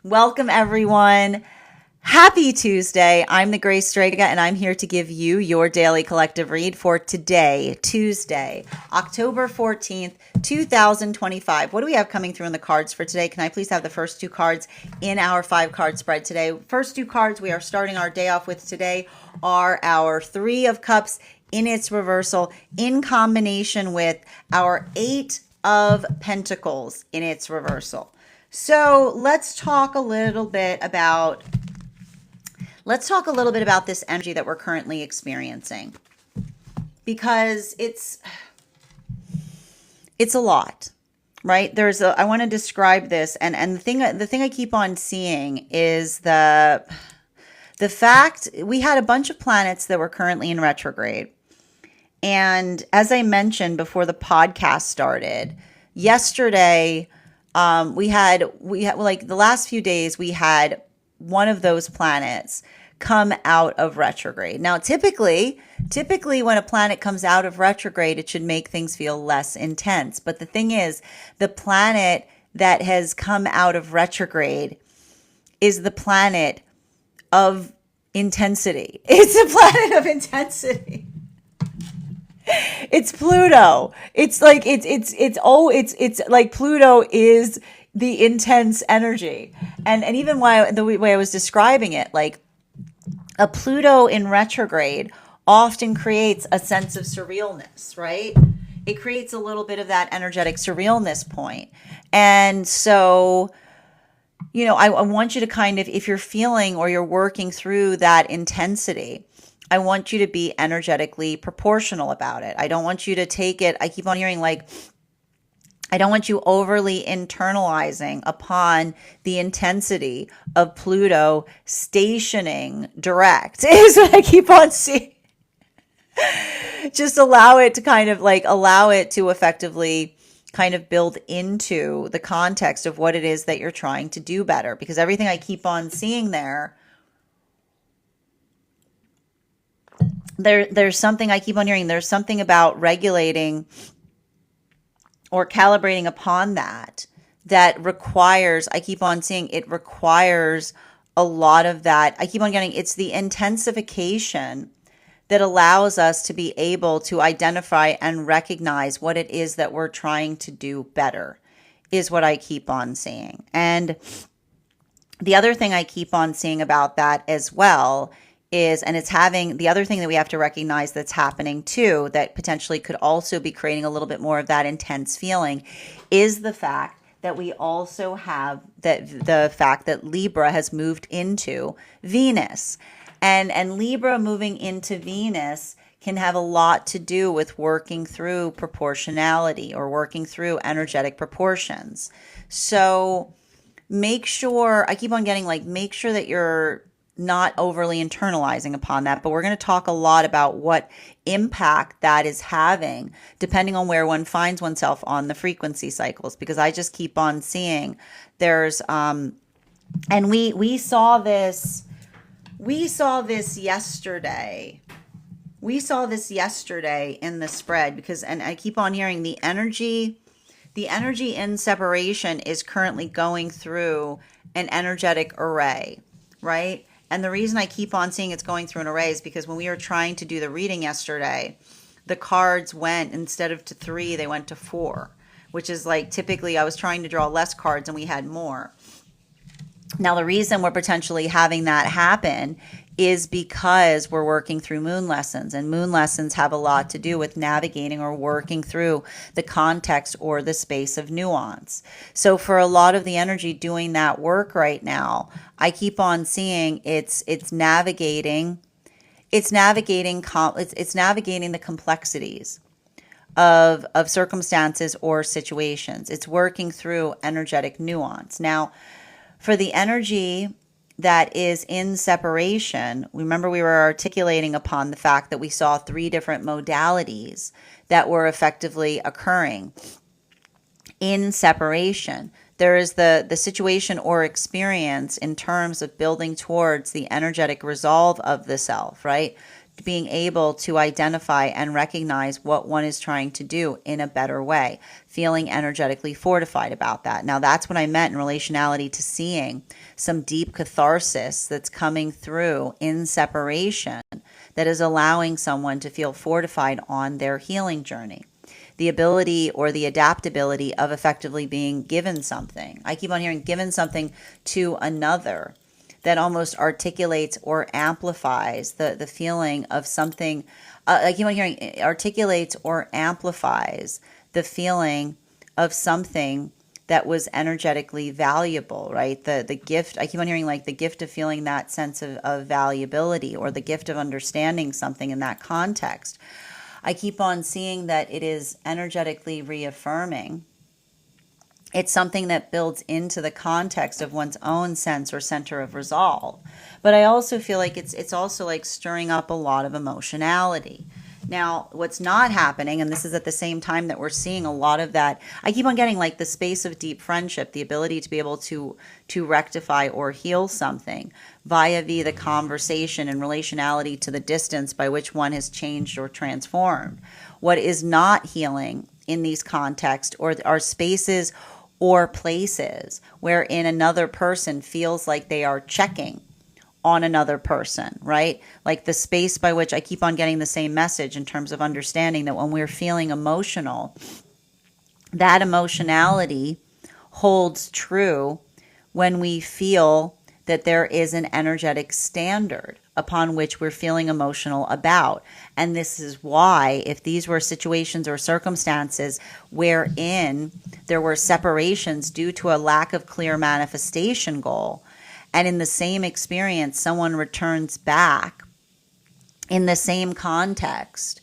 Welcome, everyone. Happy Tuesday. I'm the Grace Strega, and I'm here to give you your daily collective read for today, Tuesday, October 14th, 2025. What do we have coming through in the cards for today? Can I please have the first two cards in our 5-card spread today? First two cards we are starting our day off with today are our Three of Cups in its reversal in combination with our Eight of Pentacles in its reversal. So let's talk a little bit about this energy that we're currently experiencing, because it's a lot, right? I want to describe this, and the thing I keep on seeing is the fact we had a bunch of planets that were currently in retrograde. And as I mentioned before the podcast started, yesterday, we had like the last few days, we had one of those planets come out of retrograde. Now, typically when a planet comes out of retrograde, it should make things feel less intense. But the thing is, the planet that has come out of retrograde is the planet of intensity. It's a planet of intensity. It's Pluto. It's like it's like Pluto is the intense energy. And even the way I was describing it, like a Pluto in retrograde often creates a sense of surrealness, right? It creates a little bit of that energetic surrealness point. And so, I want you to kind of, if you're feeling or you're working through that intensity, I want you to be energetically proportional about it. I don't want you to take it. I keep on hearing I don't want you overly internalizing upon the intensity of Pluto stationing direct, is what I keep on seeing. Just allow it to effectively kind of build into the context of what it is that you're trying to do better. Because everything I keep on seeing there's something I keep on hearing. There's something about regulating or calibrating upon that requires, I keep on seeing it requires a lot of that. I keep on getting, it's the intensification that allows us to be able to identify and recognize what it is that we're trying to do better, is what I keep on seeing. And the other thing I keep on seeing about that as well is, and it's having, the other thing that we have to recognize that's happening too, that potentially could also be creating a little bit more of that intense feeling, is the fact that we also have the fact that Libra has moved into Venus. And Libra moving into Venus can have a lot to do with working through proportionality or working through energetic proportions. So make sure, I keep on getting make sure that you're not overly internalizing upon that, but we're going to talk a lot about what impact that is having depending on where one finds oneself on the frequency cycles, because I just keep on seeing there's and we saw this yesterday. We saw this yesterday in the spread, because, and I keep on hearing the energy in separation is currently going through an energetic array, right? And the reason I keep on seeing it's going through an array is because when we were trying to do the reading yesterday, the cards went, instead of to 3, they went to 4, which is typically I was trying to draw less cards and we had more. Now, the reason we're potentially having that happen is because we're working through moon lessons, and moon lessons have a lot to do with navigating or working through the context or the space of nuance. So for a lot of the energy doing that work right now, I keep on seeing it's navigating the complexities of circumstances or situations. It's working through energetic nuance. Now, for the energy that is in separation, remember we were articulating upon the fact that we saw 3 different modalities that were effectively occurring in separation. There is the situation or experience in terms of building towards the energetic resolve of the self, right? being able to identify and recognize what one is trying to do in a better way, feeling energetically fortified about that. Now, that's what I meant in relationality to seeing some deep catharsis that's coming through in separation that is allowing someone to feel fortified on their healing journey. The ability or the adaptability of effectively being given something. I keep on hearing given something to another that almost articulates or amplifies the feeling of something. I keep on hearing articulates or amplifies the feeling of something that was energetically valuable, right? The gift, I keep on hearing like the gift of feeling that sense of valuability, or the gift of understanding something in that context. I keep on seeing that it is energetically reaffirming. It's something that builds into the context of one's own sense or center of resolve. But I also feel like it's also like stirring up a lot of emotionality. Now, what's not happening, and this is at the same time that we're seeing a lot of that, I keep on getting like the space of deep friendship, the ability to be able to rectify or heal something via the conversation and relationality to the distance by which one has changed or transformed. What is not healing in these contexts or are spaces or places wherein another person feels like they are checking on another person, right? Like the space by which I keep on getting the same message in terms of understanding that when we're feeling emotional, that emotionality holds true when we feel that there is an energetic standard upon which we're feeling emotional about. And this is why, if these were situations or circumstances wherein there were separations due to a lack of clear manifestation goal, and in the same experience, someone returns back in the same context,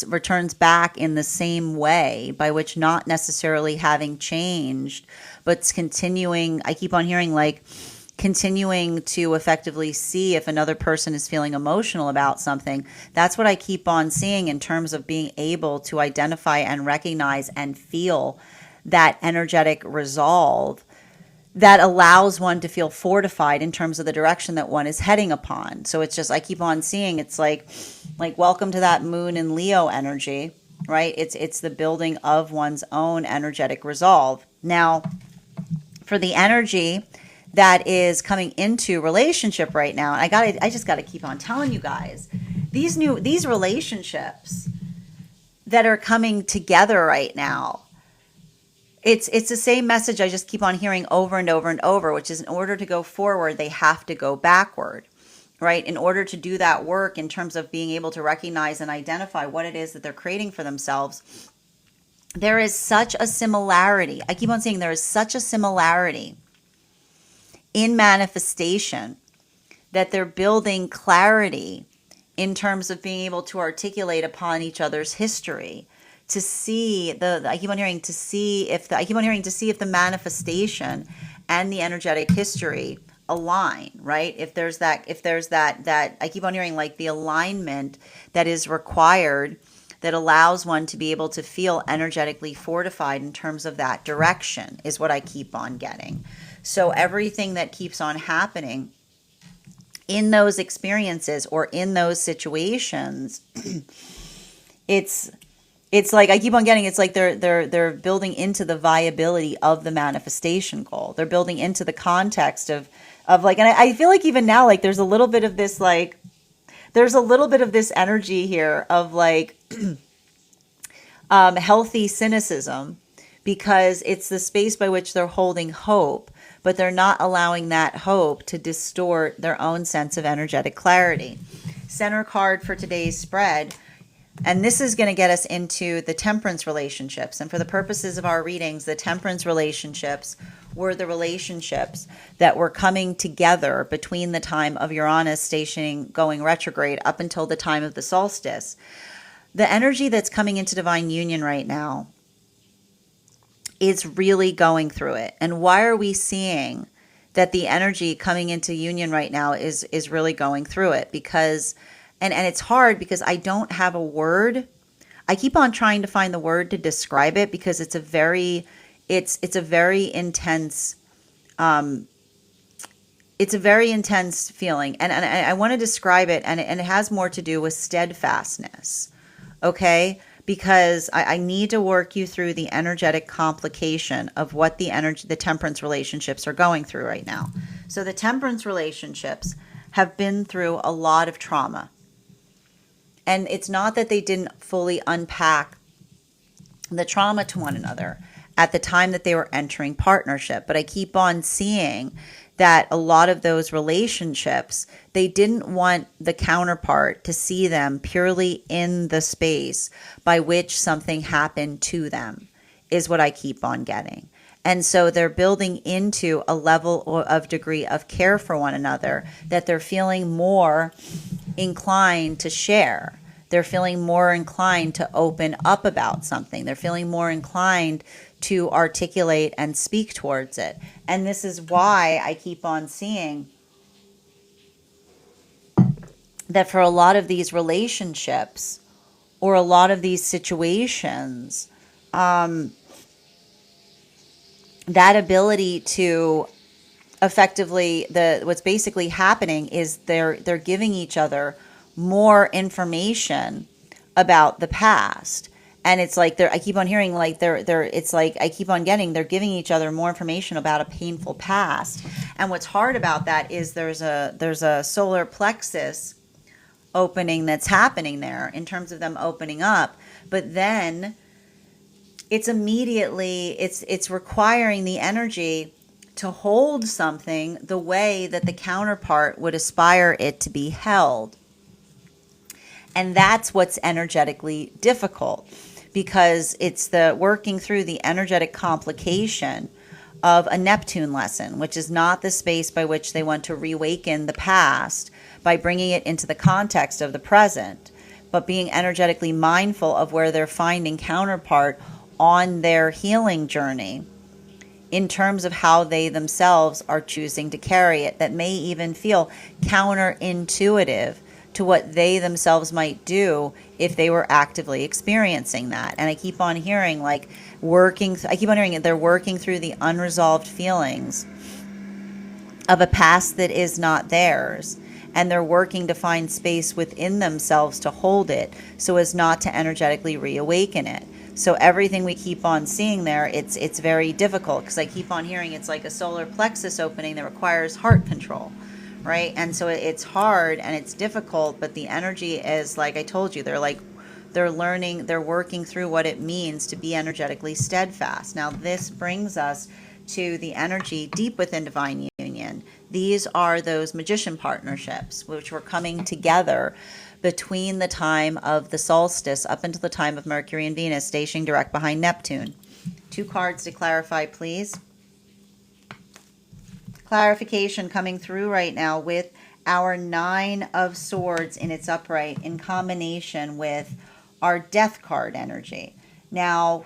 returns back in the same way, by which not necessarily having changed, but continuing, I keep on hearing like continuing to effectively see if another person is feeling emotional about something. That's what I keep on seeing in terms of being able to identify and recognize and feel that energetic resolve that allows one to feel fortified in terms of the direction that one is heading upon. So it's just, I keep on seeing, it's like welcome to that moon and Leo energy, right? It's the building of one's own energetic resolve. Now, for the energy that is coming into relationship right now, I just got to keep on telling you guys, these relationships that are coming together right now, it's the same message I just keep on hearing over and over and over, which is in order to go forward, they have to go backward, right? In order to do that work in terms of being able to recognize and identify what it is that they're creating for themselves, there is such a similarity. I keep on saying there is such a similarity in manifestation that they're building clarity in terms of being able to articulate upon each other's history, to see I keep on hearing to see if the manifestation and the energetic history align, right? If there's that I keep on hearing like the alignment that is required that allows one to be able to feel energetically fortified in terms of that direction is what I keep on getting. So everything that keeps on happening in those experiences or in those situations, it's like I keep on getting, it's like they're building into the viability of the manifestation goal. They're building into the context of like, and I feel like even now, like there's a little bit of this energy here of like healthy cynicism, because it's the space by which they're holding hope, but they're not allowing that hope to distort their own sense of energetic clarity. Center card for today's spread. And this is going to get us into the temperance relationships. And for the purposes of our readings, the temperance relationships were the relationships that were coming together between the time of Uranus going retrograde up until the time of the solstice. The energy that's coming into divine union right now is really going through it. And why are we seeing that the energy coming into union right now is really going through it? Because and it's hard because I don't have a word. I keep on trying to find the word to describe it, because it's a very intense it's a very intense feeling. And I want to describe it, and it has more to do with steadfastness. Okay? Because I need to work you through the energetic complication of what the temperance relationships are going through right now. So the temperance relationships have been through a lot of trauma. And it's not that they didn't fully unpack the trauma to one another at the time that they were entering partnership, but I keep on seeing that a lot of those relationships, they didn't want the counterpart to see them purely in the space by which something happened to them, is what I keep on getting. And so they're building into a level of degree of care for one another that they're feeling more inclined to share. They're feeling more inclined to open up about something. They're feeling more inclined to articulate and speak towards it. And this is why I keep on seeing that for a lot of these relationships or a lot of these situations, that ability to effectively, what's basically happening is they're giving each other more information about the past. And it's like I keep on hearing like it's like I keep on getting they're giving each other more information about a painful past. And what's hard about that is there's a solar plexus opening that's happening there in terms of them opening up. But then it's immediately it's requiring the energy to hold something the way that the counterpart would aspire it to be held. And that's what's energetically difficult, because it's the working through the energetic complication of a Neptune lesson, which is not the space by which they want to reawaken the past by bringing it into the context of the present, but being energetically mindful of where they're finding counterpart on their healing journey in terms of how they themselves are choosing to carry it, that may even feel counterintuitive to what they themselves might do if they were actively experiencing that. And I keep on hearing they're working through the unresolved feelings of a past that is not theirs. And they're working to find space within themselves to hold it so as not to energetically reawaken it. So everything we keep on seeing there, it's very difficult, because I keep on hearing it's like a solar plexus opening that requires heart control. Right? And so it's hard and it's difficult, but the energy is, like I told you, they're learning, they're working through what it means to be energetically steadfast. Now, this brings us to the energy deep within Divine Union. These are those magician partnerships which were coming together between the time of the solstice up until the time of Mercury and Venus stationing direct behind Neptune. 2 cards to clarify, please. Clarification coming through right now with our 9 of Swords in its upright in combination with our Death card energy. Now,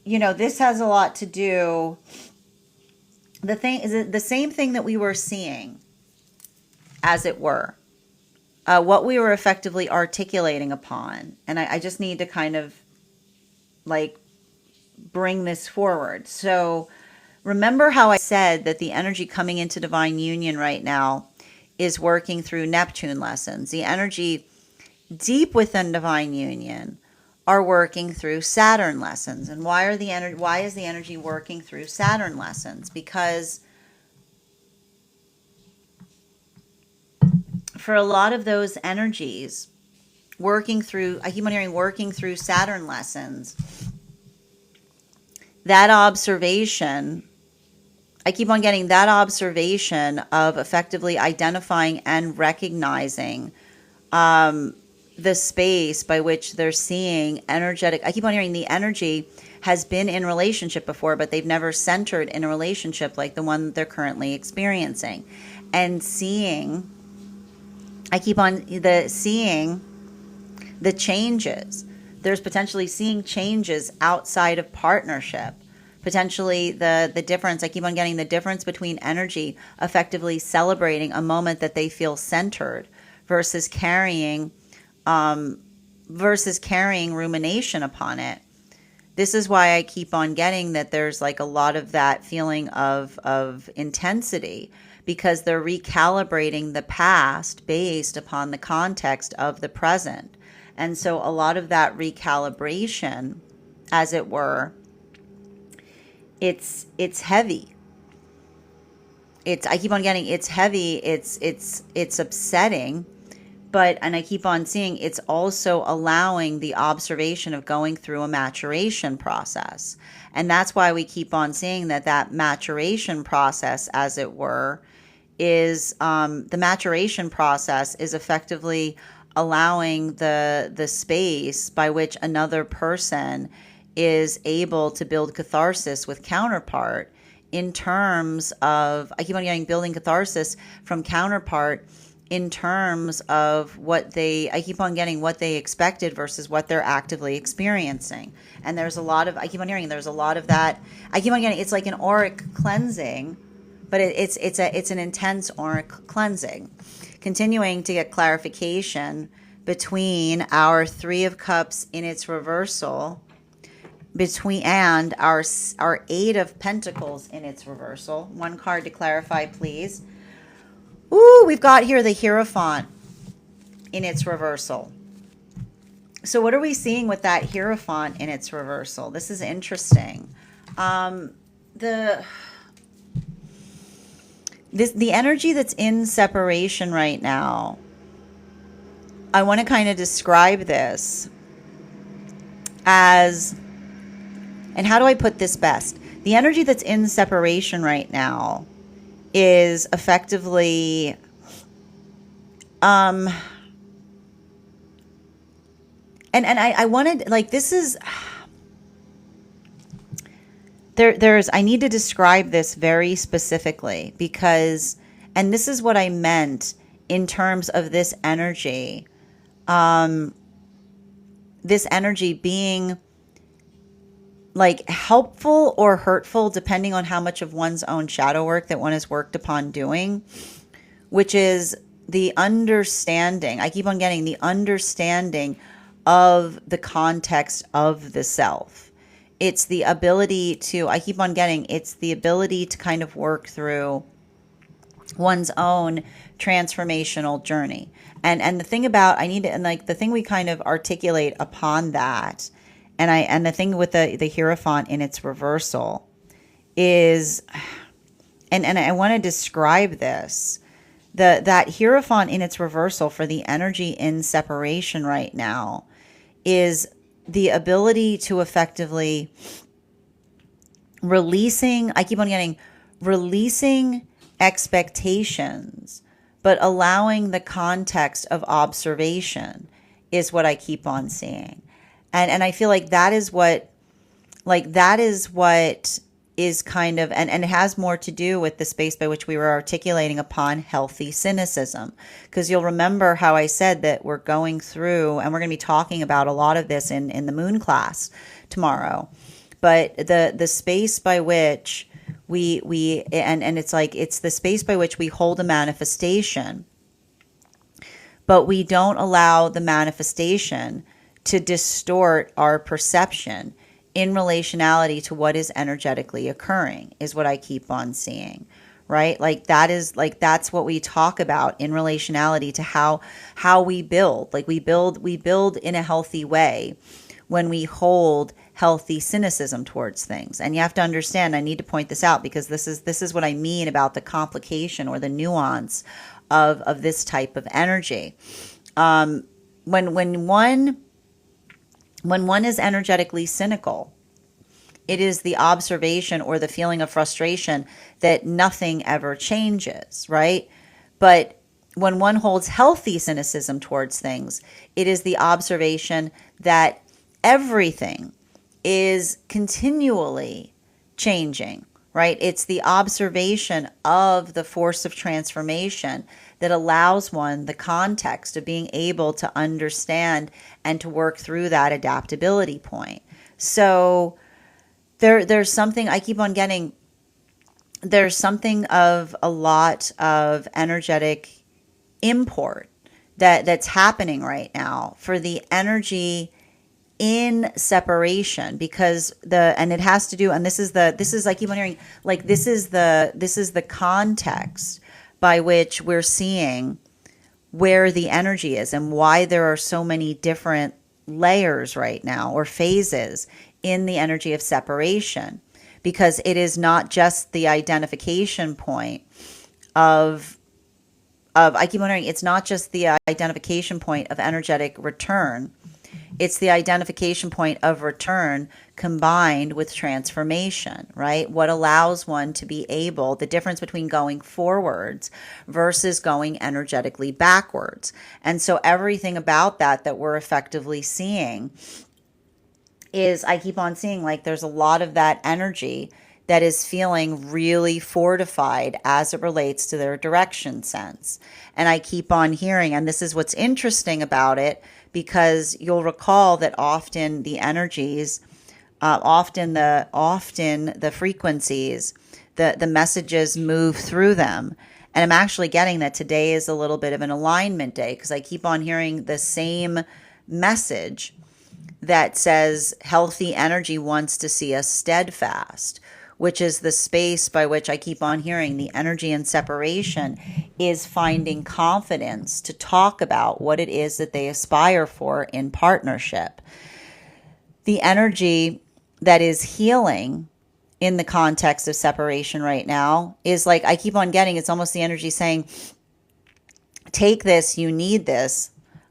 this has a lot to do. The thing is the same thing that we were seeing, as it were. What we were effectively articulating upon. And I just need to kind of bring this forward. So remember how I said that the energy coming into Divine Union right now is working through Neptune lessons. The energy deep within Divine Union are working through Saturn lessons. And why is the energy working through Saturn lessons? Because for a lot of those energies I keep on hearing working through Saturn lessons, that observation, I keep on getting that observation of effectively identifying and recognizing the space by which they're seeing energetic. I keep on hearing the energy has been in relationship before, but they've never centered in a relationship like the one that they're currently experiencing. And seeing the changes. There's potentially seeing changes outside of partnership. Potentially the difference, I keep on getting the difference between energy effectively celebrating a moment that they feel centered versus carrying rumination upon it. This is why I keep on getting that there's like a lot of that feeling of intensity, because they're recalibrating the past based upon the context of the present. And so a lot of that recalibration, as it were, it's heavy. I keep on getting it's heavy, it's upsetting, but and I keep on seeing it's also allowing the observation of going through a maturation process. And that's why we keep on seeing that maturation process, as it were, is the maturation process is effectively allowing the space by which another person is able to build catharsis with counterpart, in terms of, I keep on getting building catharsis from counterpart in terms of I keep on getting what they expected versus what they're actively experiencing. And there's a lot of, I keep on hearing there's a lot of that. I keep on getting, it's like an auric cleansing, but it's an intense auric cleansing. Continuing to get clarification between our Three of Cups in its reversal, and our Eight of Pentacles in its reversal. One card to clarify, please. Ooh, we've got here the Hierophant in its reversal. So what are we seeing with that Hierophant in its reversal? This is interesting. The energy that's in separation right now, I want to kind of describe this as, and how do I put this best? The energy that's in separation right now is effectively, and I wanted, like, this is, I need to describe this very specifically, because, and this is what I meant in terms of this energy being like helpful or hurtful, depending on how much of one's own shadow work that one has worked upon doing, which is the understanding. I keep on getting the understanding of the context of the self. It's the ability to, I keep on getting, it's the ability to kind of work through one's own transformational journey. And the thing about, I need to, and like the thing we kind of articulate upon that, and the thing with the Hierophant in its reversal is, and I want to describe this, that Hierophant in its reversal for the energy in separation right now is the ability to effectively releasing, I keep on getting releasing expectations, but allowing the context of observation is what I keep on seeing. And I feel like that is what is kind of, and it has more to do with the space by which we were articulating upon healthy cynicism. Because you'll remember how I said that we're going through, and we're going to be talking about a lot of this in the moon class tomorrow. But the space by which we and it's like, it's the space by which we hold a manifestation, but we don't allow the manifestation to distort our perception in relationality to what is energetically occurring, is what I keep on seeing, right? Like that's what we talk about in relationality to how we build. Like we build in a healthy way when we hold healthy cynicism towards things. And you have to understand, I need to point this out, because this is what I mean about the complication or the nuance of this type of energy. When one is energetically cynical, it is the observation or the feeling of frustration that nothing ever changes, right? But when one holds healthy cynicism towards things, it is the observation that everything is continually changing, right? It's the observation of the force of transformation that allows one the context of being able to understand and to work through that adaptability point. So there's something I keep on getting, there's something of a lot of energetic import that's happening right now for the energy in separation, because and it has to do, and this is I keep on hearing, like, this is the context by which we're seeing where the energy is and why there are so many different layers right now, or phases in the energy of separation, because it is not just the identification point of I keep wondering, it's not just the identification point of energetic return. It's the identification point of return combined with transformation, right? What allows one to be able, the difference between going forwards versus going energetically backwards. And so everything about that we're effectively seeing is, I keep on seeing, like, there's a lot of that energy that is feeling really fortified as it relates to their direction sense. And I keep on hearing, and this is what's interesting about it, because you'll recall that often the energies, often the frequencies, the messages move through them. And I'm actually getting that today is a little bit of an alignment day, because I keep on hearing the same message that says healthy energy wants to see us steadfast, which is the space by which I keep on hearing the energy in separation is finding confidence to talk about what it is that they aspire for in partnership. The energy that is healing in the context of separation right now is, like, I keep on getting, it's almost the energy saying, take this, you need this.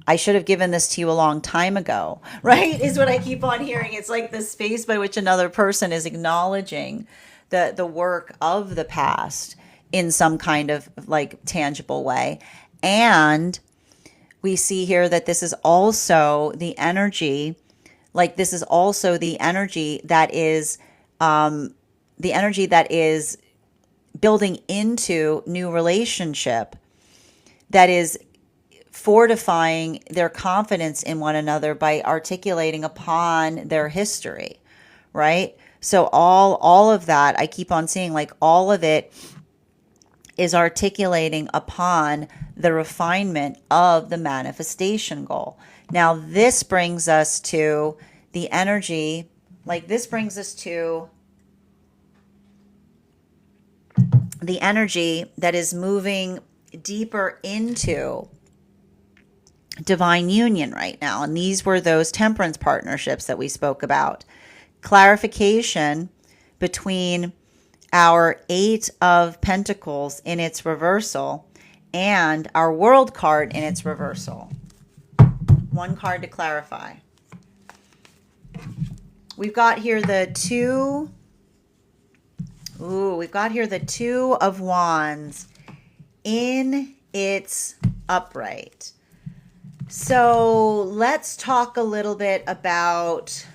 I should have given this to you a long time ago, right? Is what I keep on hearing. It's like the space by which another person is acknowledging the work of the past in some kind of, like, tangible way. And we see here that this is also the energy, like, this is also the energy that is building into new relationship, that is fortifying their confidence in one another by articulating upon their history, right? So all of that, I keep on seeing, like, all of it is articulating upon the refinement of the manifestation goal. Now, this brings us to the energy, like, this brings us to the energy that is moving deeper into divine union right now. And these were those temperance partnerships that we spoke about. Clarification between our Eight of Pentacles in its reversal and our World card in its reversal. One card to clarify. We've got here the Two of Wands in its upright. So let's talk a little bit about,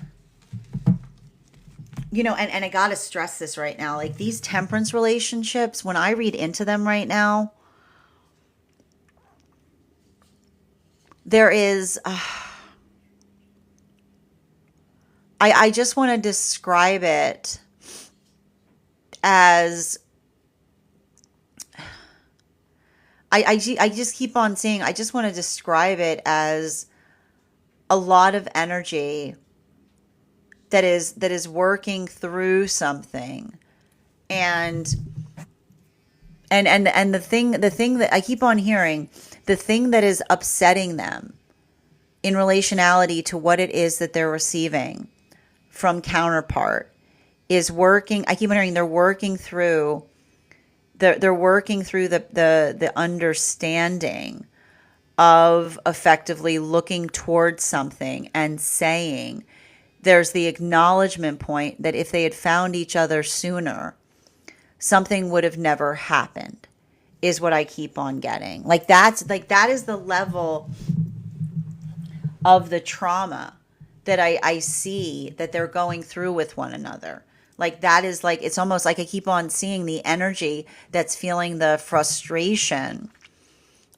and I got to stress this right now, like, these temperance relationships, when I read into them right now, there is, I just want to describe it as, I just keep on saying, I just want to describe it as a lot of energy that is working through something. And the thing that I keep on hearing, the thing that is upsetting them in relationality to what it is that they're receiving from counterpart is working. I keep on hearing they're working through the understanding of effectively looking towards something and saying, there's the acknowledgement point that if they had found each other sooner, something would have never happened, is what I keep on getting. Like, that is the level of the trauma that I see that they're going through with one another. Like, that is, like, it's almost like I keep on seeing the energy that's feeling the frustration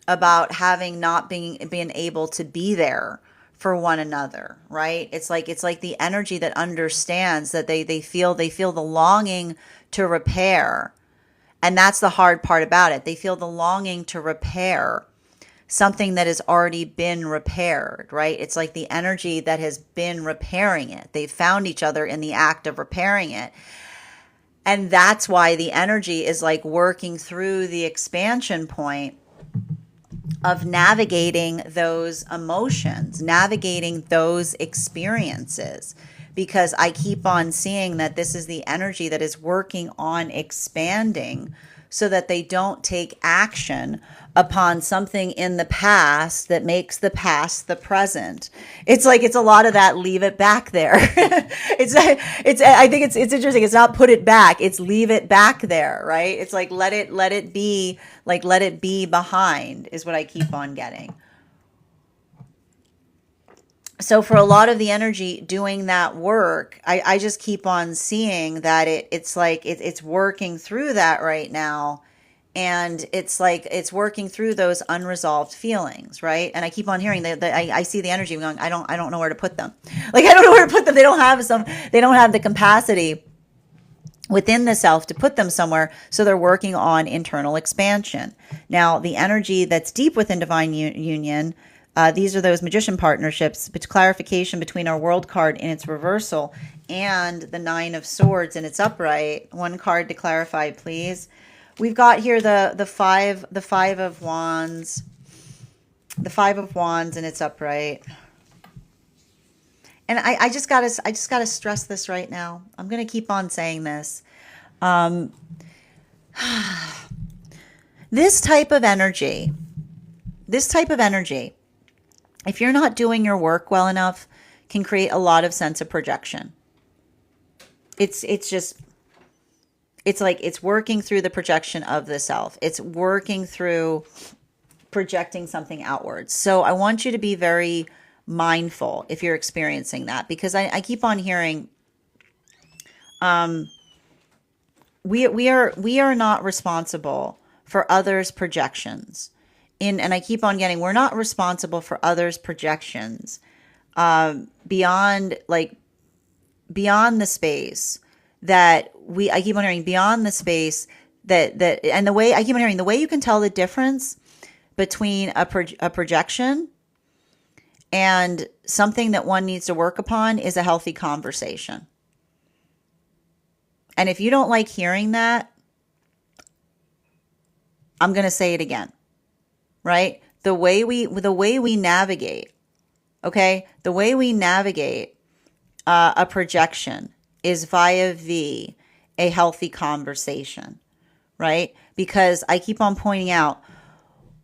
about having not been able to be there for one another, right? It's like the energy that understands that they feel the longing to repair. And that's the hard part about it. They feel the longing to repair something that has already been repaired, right? It's like the energy that has been repairing it. They found each other in the act of repairing it. And that's why the energy is like working through the expansion point of navigating those emotions, navigating those experiences. Because I keep on seeing that this is the energy that is working on expanding so that they don't take action upon something in the past that makes the past the present. It's like it's a lot of that leave it back there. I think it's interesting. It's not put it back. It's leave it back there, right? It's like let it be, like let it be behind is what I keep on getting. So for a lot of the energy doing that work, I just keep on seeing that it's like it's working through that right now. And it's like it's working through those unresolved feelings, right? And I keep on hearing that I see the energy going, I don't know where to put them. Like I don't know where to put them. They don't have the capacity within the self to put them somewhere. So they're working on internal expansion. Now, the energy that's deep within divine union, these are those magician partnerships, but clarification between our world card in its reversal and the 9 of swords in its upright. One card to clarify, please. We've got here the five of wands, and it's upright. And I just gotta stress this right now. I'm gonna keep on saying this. This type of energy, if you're not doing your work well enough, can create a lot of sense of projection. It's like it's working through the projection of the self. It's working through projecting something outwards. So I want you to be very mindful if you're experiencing that, because I keep on hearing we are not responsible for others' projections. And I keep on getting, we're not responsible for others' projections beyond the space that I keep on hearing, beyond the space that and the way I keep on hearing, the way you can tell the difference between a projection and something that one needs to work upon is a healthy conversation. And if you don't like hearing that, I'm going to say it again, right? The way we navigate, okay? The way we navigate a projection is via a healthy conversation, right? Because I keep on pointing out,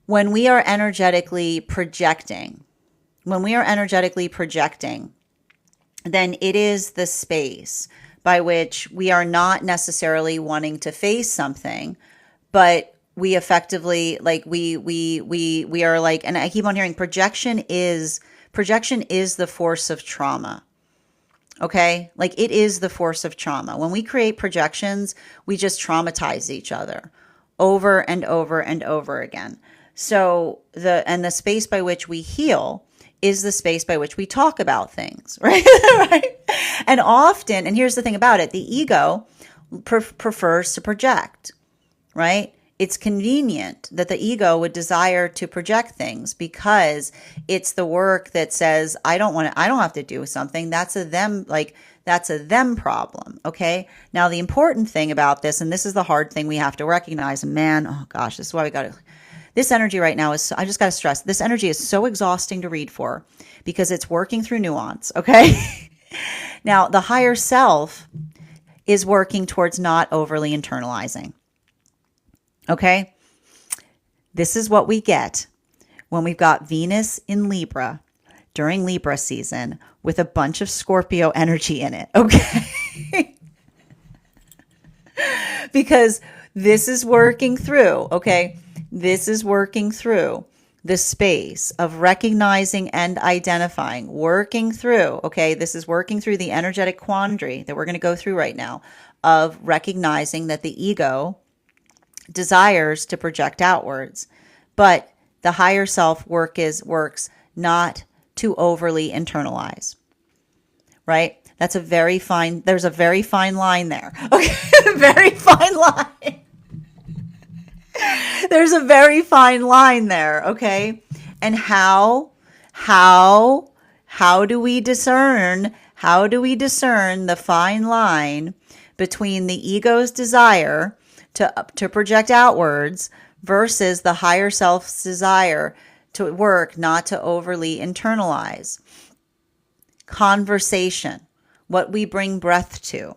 when we are energetically projecting, then it is the space by which we are not necessarily wanting to face something, but we effectively, like we are like, and I keep on hearing projection is the force of trauma. Okay? Like it is the force of trauma. When we create projections, we just traumatize each other over and over and over again. So the space by which we heal is the space by which we talk about things, right? Right? And often, and here's the thing about it, the ego prefers to project, right? It's convenient that the ego would desire to project things because it's the work that says, I don't have to do something. That's a them problem. Okay. Now, the important thing about this, and this is the hard thing we have to recognize, man, oh gosh, this is why this energy right now I just got to stress, this energy is so exhausting to read for because it's working through nuance. Okay. Now, the higher self is working towards not overly internalizing. Okay, this is what we get when we've got Venus in Libra during Libra season with a bunch of Scorpio energy in it. Okay, because this is working through. Okay, this is working through the space of recognizing and identifying, working through. Okay, this is working through the energetic quandary that we're going to go through right now of recognizing that the ego desires to project outwards, but the higher self works not to overly internalize, right? There's a very fine line there. Okay, very fine line. There's a very fine line there, okay? And how do we discern? How do we discern the fine line between the ego's desire to project outwards versus the higher self's desire to work, not to overly internalize? Conversation, what we bring breath to,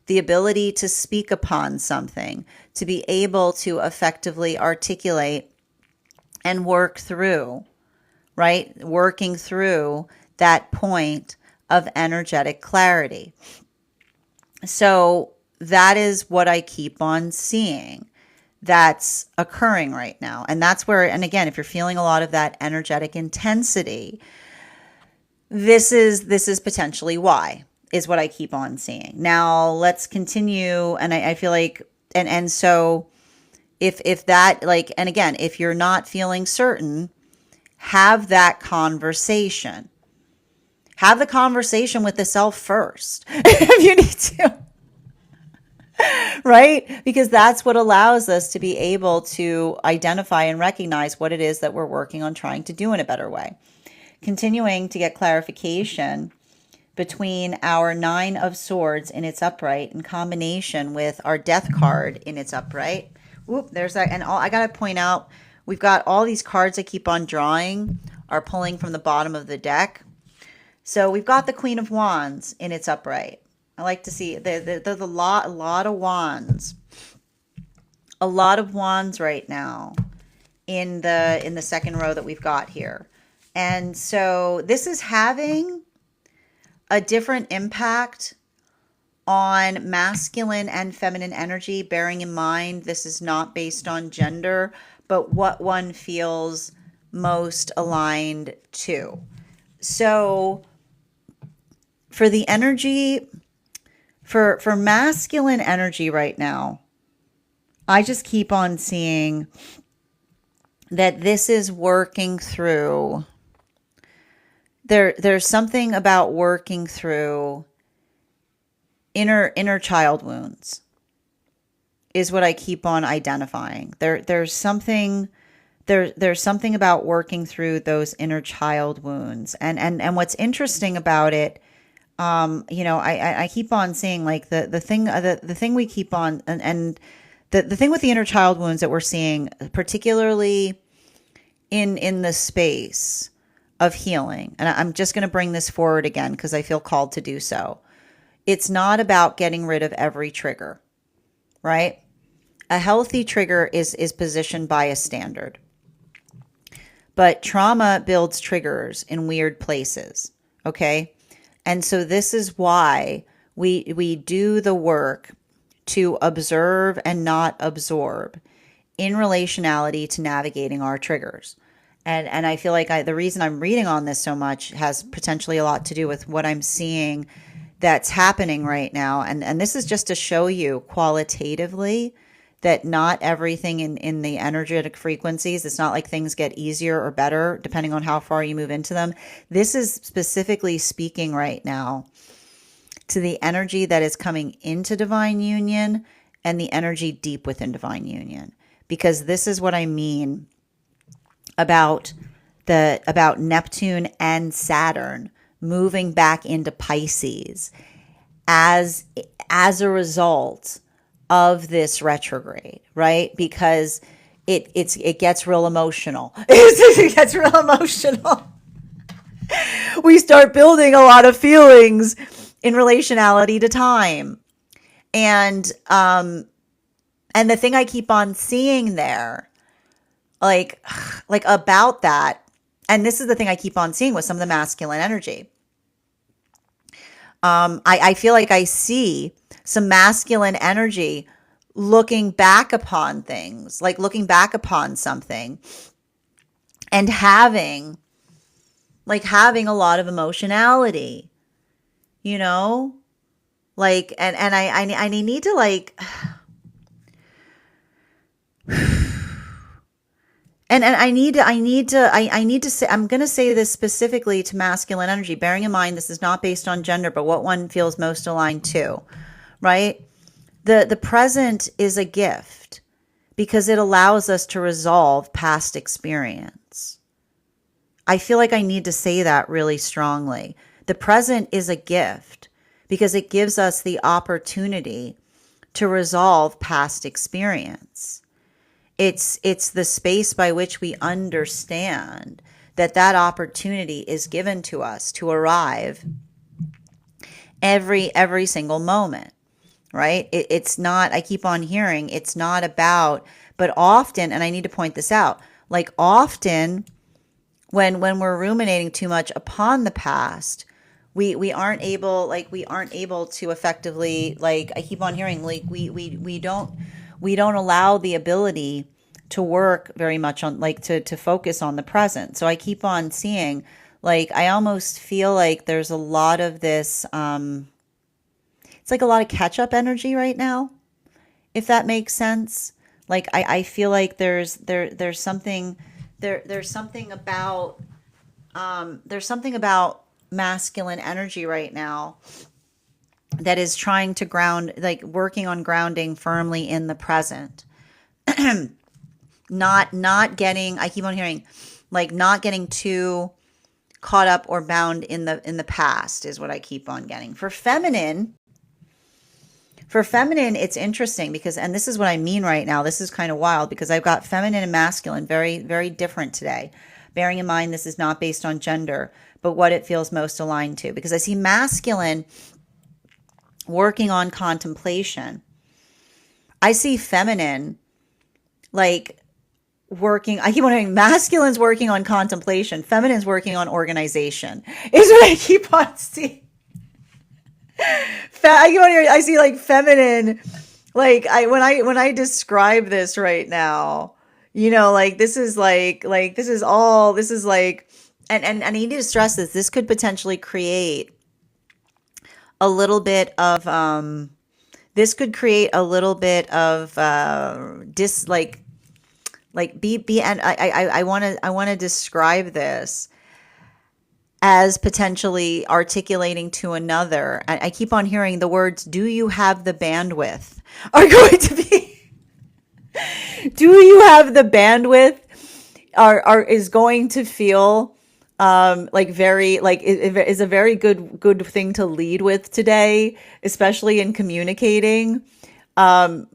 the ability to speak upon something, to be able to effectively articulate and work through, right? Working through that point of energetic clarity. So that is what I keep on seeing that's occurring right now. And that's where, and again, if you're feeling a lot of that energetic intensity, this is potentially why, is what I keep on seeing. Now let's continue. And I feel like, and so if that, like, and again, if you're not feeling certain, have that conversation. Have the conversation with the self first if you need to. Right? Because that's what allows us to be able to identify and recognize what it is that we're working on trying to do in a better way. Continuing to get clarification between our Nine of Swords in its upright in combination with our Death card in its upright. Oop, there's that. And I got to point out, we've got all these cards I keep on drawing are pulling from the bottom of the deck. So we've got the Queen of Wands in its upright. I like to see there's a lot of wands. A lot of wands right now in the second row that we've got here. And so this is having a different impact on masculine and feminine energy, bearing in mind this is not based on gender, but what one feels most aligned to. So for the energy, for masculine energy right now, I just keep on seeing that this is working through. There's something about working through inner child wounds is what I keep on identifying. There's something about working through those inner child wounds. And what's interesting about it, I keep on seeing like the thing we keep on, and the thing with the inner child wounds that we're seeing, particularly in the space of healing. And I'm just going to bring this forward again because I feel called to do so. It's not about getting rid of every trigger, right? A healthy trigger is positioned by a standard. But trauma builds triggers in weird places, okay? And so this is why we do the work to observe and not absorb in relationality to navigating our triggers. And I feel like the reason I'm reading on this so much has potentially a lot to do with what I'm seeing that's happening right now. And this is just to show you qualitatively that not everything in the energetic frequencies, it's not like things get easier or better depending on how far you move into them. This is specifically speaking right now to the energy that is coming into divine union and the energy deep within divine union. Because this is what I mean about Neptune and Saturn moving back into Pisces as a result of this retrograde, right? Because it gets real emotional. It gets real emotional. We start building a lot of feelings in relationality to time. And the thing I keep on seeing there, like about that, and this is the thing I keep on seeing with some of the masculine energy. I feel like I see some masculine energy looking back upon things, like looking back upon something and having a lot of emotionality, like, and I need to like, And I need to say, I'm going to say this specifically to masculine energy, bearing in mind this is not based on gender, but what one feels most aligned to, right? The present is a gift because it allows us to resolve past experience, I feel like I need to say that really strongly. The present is a gift because it gives us the opportunity to resolve past experience. It's the space by which we understand that that opportunity is given to us to arrive every single moment, right? It's not, I keep on hearing, it's not about, but often, and I need to point this out, like often when we're ruminating too much upon the past, we aren't able, like we aren't able to effectively, like I keep on hearing, like we don't allow the ability to work very much on, like to focus on the present. So I keep on seeing, like I almost feel like there's a lot of this it's like a lot of catch up energy right now, if that makes sense. Like I feel like there's something there's something about masculine energy right now that is trying to ground, like working on grounding firmly in the present. Not getting, I keep on hearing, like not getting too caught up or bound in the past is what I keep on getting. For feminine, it's interesting because, and this is what I mean right now, this is kind of wild because I've got feminine and masculine very, very different today. Bearing in mind, this is not based on gender, but what it feels most aligned to. Because I see masculine working on contemplation. I see feminine like working, I keep on hearing masculine's working on contemplation, feminine's working on organization, is what I keep on seeing. I see like feminine, like when I describe this right now, like this is like this is all this is like, and I need to stress this. This could potentially create a little bit of this could create a little bit of dis like be and I want to describe this as potentially articulating to another. I keep on hearing the words, do you have the bandwidth? Are going to be, do you have the bandwidth? Is going to feel like very, like it is a very good thing to lead with today, especially in communicating.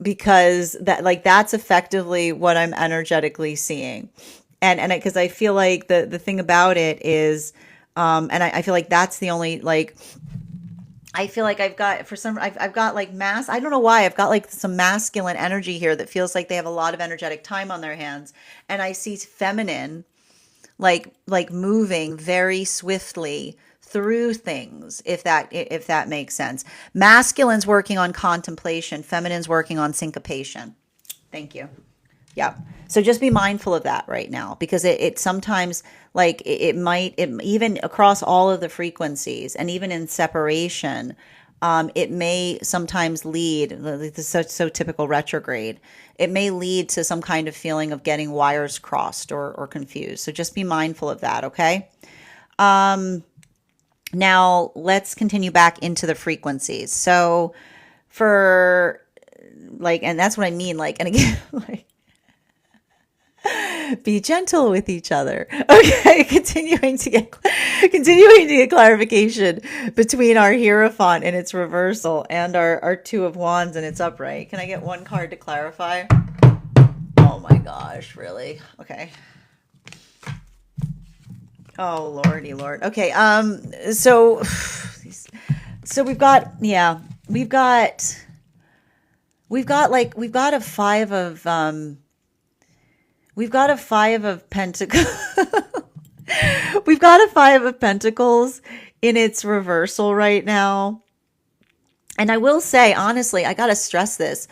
Because that, like, that's effectively what I'm energetically seeing. And because I feel like the thing about it is, and I feel like that's the only, like, I feel like I've got like I don't know why I've got like some masculine energy here that feels like they have a lot of energetic time on their hands. And I see feminine, like moving very swiftly through things, if that makes sense. Masculine's working on contemplation, feminine's working on syncopation. Thank you. Yeah. So just be mindful of that right now, because it sometimes, like it might, even across all of the frequencies and even in separation, it may sometimes lead, this is so typical retrograde, it may lead to some kind of feeling of getting wires crossed or confused. So just be mindful of that. Okay. Now let's continue back into the frequencies. So for, like, and that's what I mean, like, and again, like, be gentle with each other. Okay, continuing to get clarification between our Hierophant and its reversal and our Two of Wands and its upright. Can I get one card to clarify? Oh my gosh, really? Okay. Oh Lordy Lord. Okay, so we've got, yeah, we've got a five of we've got a five of pentacles. We've got a five of pentacles in its reversal right now. And I will say, honestly, I got to stress this.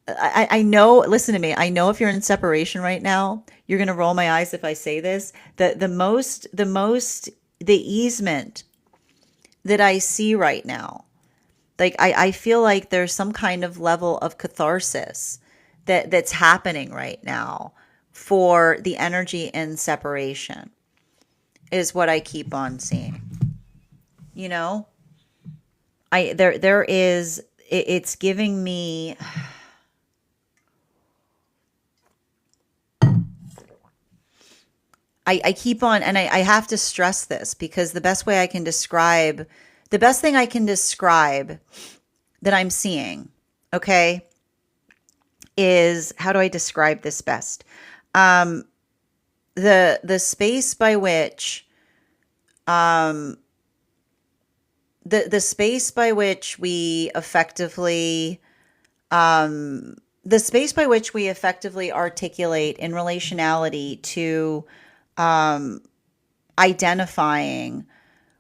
I know, listen to me. I know if you're in separation right now, you're going to roll my eyes if I say this. The easement that I see right now, like I feel like there's some kind of level of catharsis that's happening right now for the energy in separation, is what I keep on seeing. There is, it's giving me, I keep on, and I have to stress this because the best thing I can describe that I'm seeing, okay, is, how do I describe this best? Um, the space by which, um, the space by which we effectively, the space by which we effectively articulate in relationality to identifying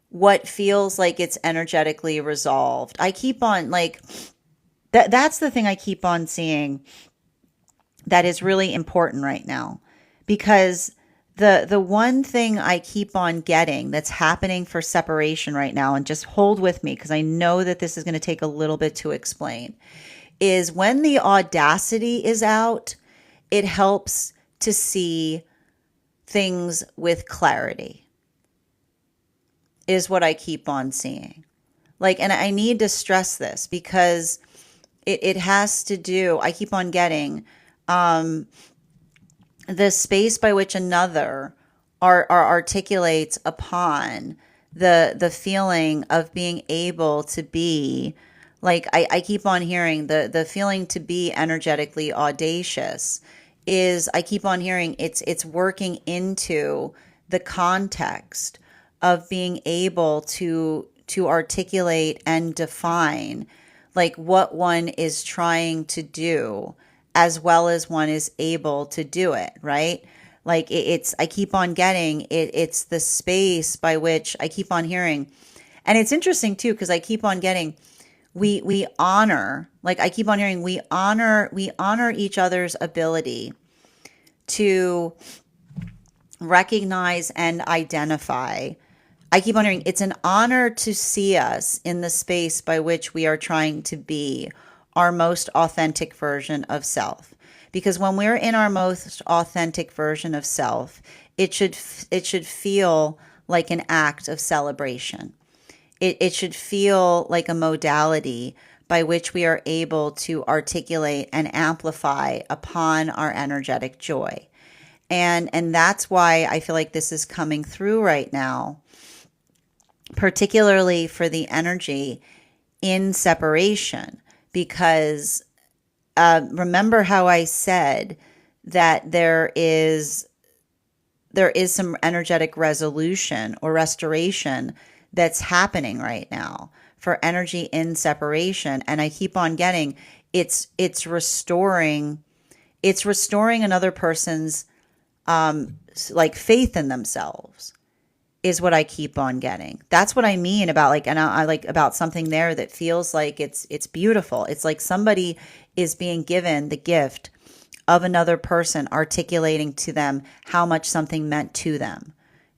what feels like it's energetically resolved. I keep on like that's the thing I keep on seeing that is really important right now, because the one thing I keep on getting that's happening for separation right now, and just hold with me because I know that this is going to take a little bit to explain, is when the audacity is out, it helps to see things with clarity, is what I keep on seeing. Like, and I need to stress this because it has to do, I keep on getting the space by which another articulates upon the feeling of being able to be, like, I keep on hearing the feeling to be energetically audacious, is, I keep on hearing it's working into the context of being able to articulate and define like what one is trying to do, as well as one is able to do it, right? Like it's, I keep on getting it, it's the space by which I keep on hearing. And it's interesting too, because I keep on getting, we honor, like I keep on hearing, we honor each other's ability to recognize and identify. I keep wondering, it's an honor to see us in the space by which we are trying to be our most authentic version of self. Because when we're in our most authentic version of self, it should feel like an act of celebration. It should feel like a modality by which we are able to articulate and amplify upon our energetic joy. And that's why I feel like this is coming through right now, particularly for the energy in separation, because remember how I said that there is some energetic resolution or restoration that's happening right now for energy in separation, and I keep on getting it's restoring another person's like faith in themselves, is what I keep on getting. That's what I mean about like, and I like about something there that feels like it's beautiful. It's like somebody is being given the gift of another person articulating to them how much something meant to them,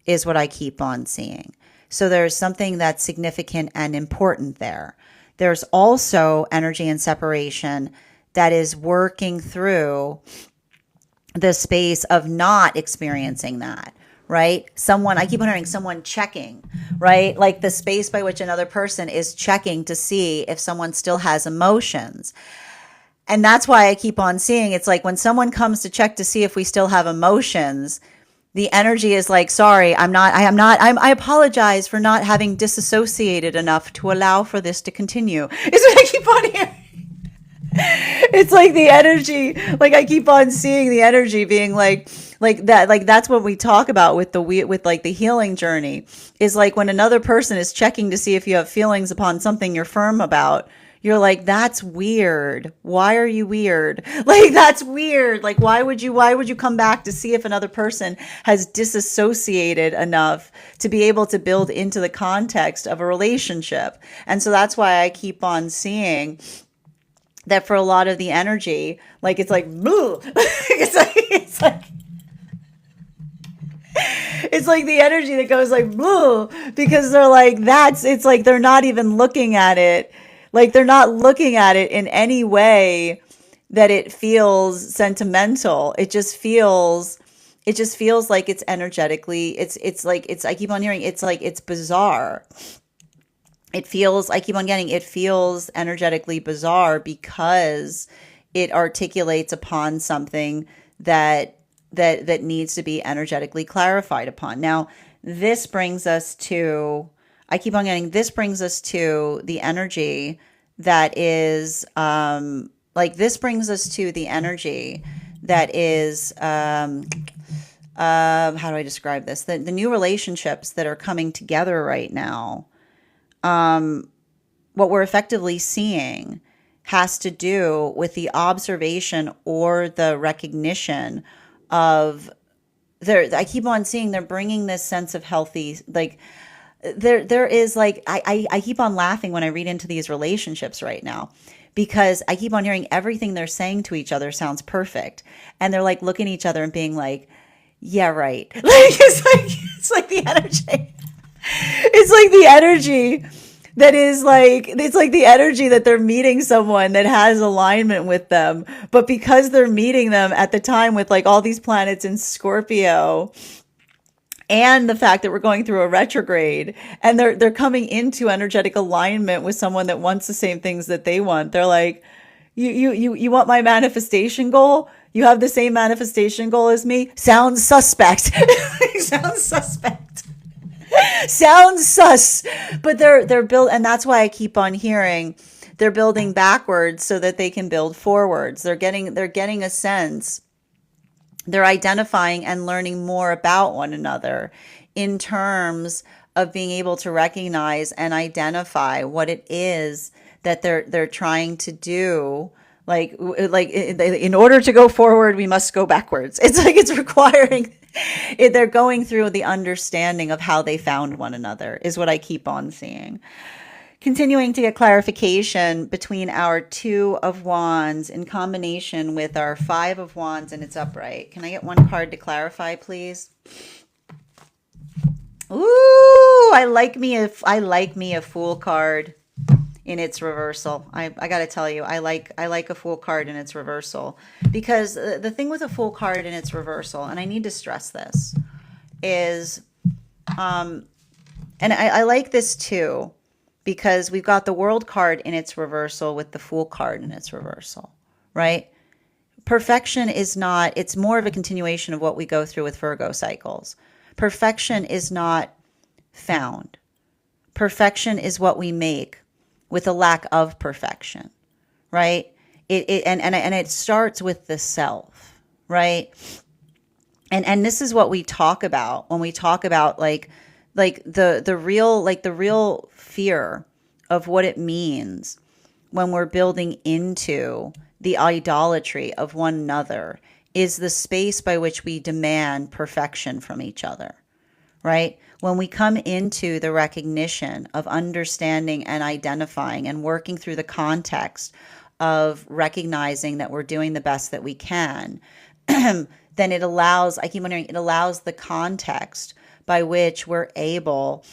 is what I keep on seeing. So there's something that's significant and important there. There's also energy and separation that is working through the space of not experiencing that, right? Someone, I keep on hearing someone checking, right? Like the space by which another person is checking to see if someone still has emotions. And that's why I keep on seeing, it's like when someone comes to check to see if we still have emotions, the energy is like, sorry, I apologize for not having disassociated enough to allow for this to continue. Is what I keep on hearing. It's like the energy, like I keep on seeing the energy being like that, like that's what we talk about with like the healing journey, is like when another person is checking to see if you have feelings upon something you're firm about, you're like, that's weird. Why are you weird? Like, that's weird. Like, why would you come back to see if another person has disassociated enough to be able to build into the context of a relationship? And so that's why I keep on seeing that for a lot of the energy, like it's like, it's like the energy that goes like, because they're like, it's like they're not even looking at it. Like they're not looking at it in any way that it feels sentimental. It just feels like it's energetically, I keep on hearing, it's like, it's bizarre. I keep on getting, it feels energetically bizarre because it articulates upon something that that needs to be energetically clarified upon. Now, this brings us to, I keep on getting, this brings us to the energy that is, this brings us to the energy that is, how do I describe this? The new relationships that are coming together right now, what we're effectively seeing has to do with the observation or the recognition of I keep on seeing they're bringing this sense of healthy, like there is like, I keep on laughing when I read into these relationships right now, because I keep on hearing everything they're saying to each other sounds perfect. And they're like looking at each other and being like, yeah, right. Like it's like the energy. It's like the energy that is like, it's like the energy that they're meeting someone that has alignment with them. But because they're meeting them at the time with like all these planets in Scorpio, and the fact that we're going through a retrograde, and they're coming into energetic alignment with someone that wants the same things that they want. They're like, you want my manifestation goal? You have the same manifestation goal as me? Sounds suspect. Sounds suspect. Sounds sus. But they're built, and that's why I keep on hearing they're building backwards so that they can build forwards. They're getting a sense. They're identifying and learning more about one another in terms of being able to recognize and identify what it is that they're trying to do. Like in order to go forward, we must go backwards. It's like it's requiring they're going through the understanding of how they found one another is what I keep on seeing. Continuing to get clarification between our Two of Wands in combination with our Five of Wands and its upright. Can I get one card to clarify, please? Ooh, I like me a Fool card in its reversal. I got to tell you, I like a Fool card in its reversal, because the thing with a Fool card in its reversal, and I need to stress this, is and I like this too, because we've got the World card in its reversal with the Fool card in its reversal, right? Perfection is not, it's more of a continuation of what we go through with Virgo cycles. Perfection is not found. Perfection is what we make with a lack of perfection, right? And it starts with the self, right? And this is what we talk about when we talk about like the real fear of what it means when we're building into the idolatry of one another is the space by which we demand perfection from each other, right? When we come into the recognition of understanding and identifying and working through the context of recognizing that we're doing the best that we can, then it allows, I keep wondering, it allows the context by which we're able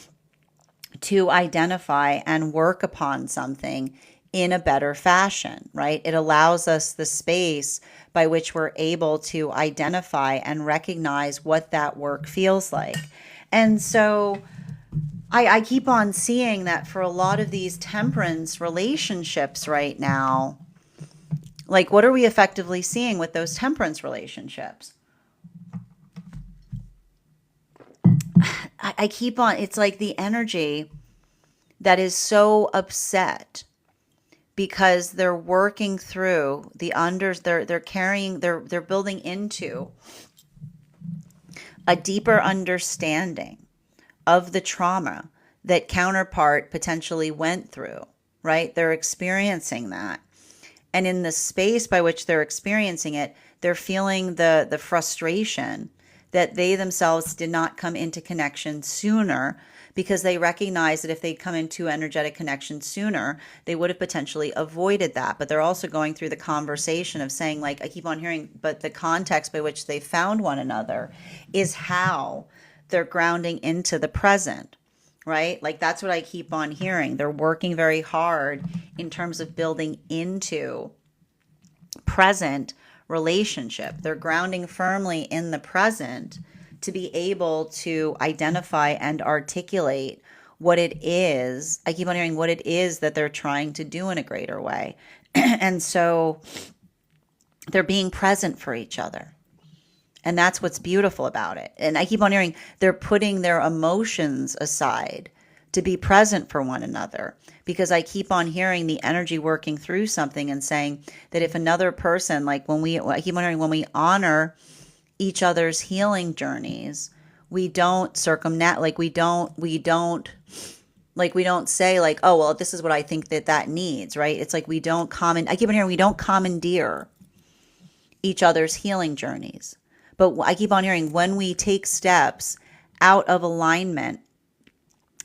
to identify and work upon something in a better fashion, right? It allows us the space by which we're able to identify and recognize what that work feels like. And so I keep on seeing that for a lot of these temperance relationships right now, like what are we effectively seeing with those temperance relationships? I keep on, it's like the energy that is so upset because they're working through the they're building into a deeper understanding of the trauma that counterpart potentially went through, right? They're experiencing that. And in the space by which they're experiencing it, they're feeling the frustration that they themselves did not come into connection sooner, because they recognize that if they'd come into energetic connection sooner, they would have potentially avoided that. But they're also going through the conversation of saying, like, I keep on hearing, but the context by which they found one another is how they're grounding into the present, right? Like, that's what I keep on hearing. They're working very hard in terms of building into present relationship. They're grounding firmly in the present to be able to identify and articulate what it is. I keep on hearing what it is that they're trying to do in a greater way. And so they're being present for each other. And that's what's beautiful about it. And I keep on hearing they're putting their emotions aside to be present for one another, because I keep on hearing the energy working through something and saying that if another person, like I keep on hearing when we honor each other's healing journeys, we don't like we don't say like, oh, well, this is what I think that needs, right? It's like I keep on hearing we don't commandeer each other's healing journeys. But I keep on hearing when we take steps out of alignment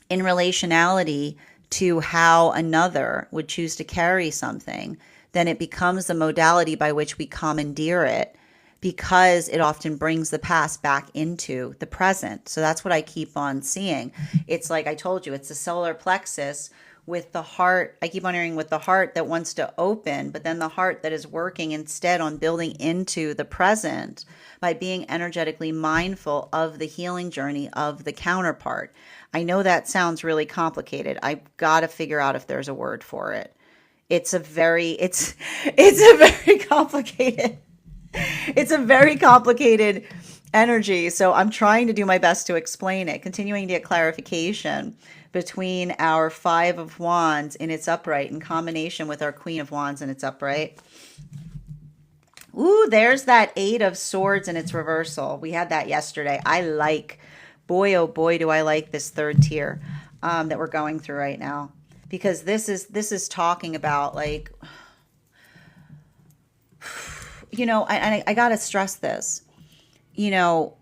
in relationality to how another would choose to carry something, then it becomes the modality by which we commandeer it, because it often brings the past back into the present. So that's what I keep on seeing. It's like I told you, it's the solar plexus with the heart. I keep on hearing with the heart that wants to open, but then the heart that is working instead on building into the present by being energetically mindful of the healing journey of the counterpart. I know that sounds really complicated. I've got to figure out if there's a word for it. It's a very complicated. It's a very complicated energy. So I'm trying to do my best to explain it, continuing to get clarification between our Five of Wands in its upright in combination with our Queen of Wands in its upright. Ooh, there's that Eight of Swords in its reversal. We had that yesterday. Oh boy, do I like this third tier that we're going through right now. Because this is talking about like, I got to stress this. We don't,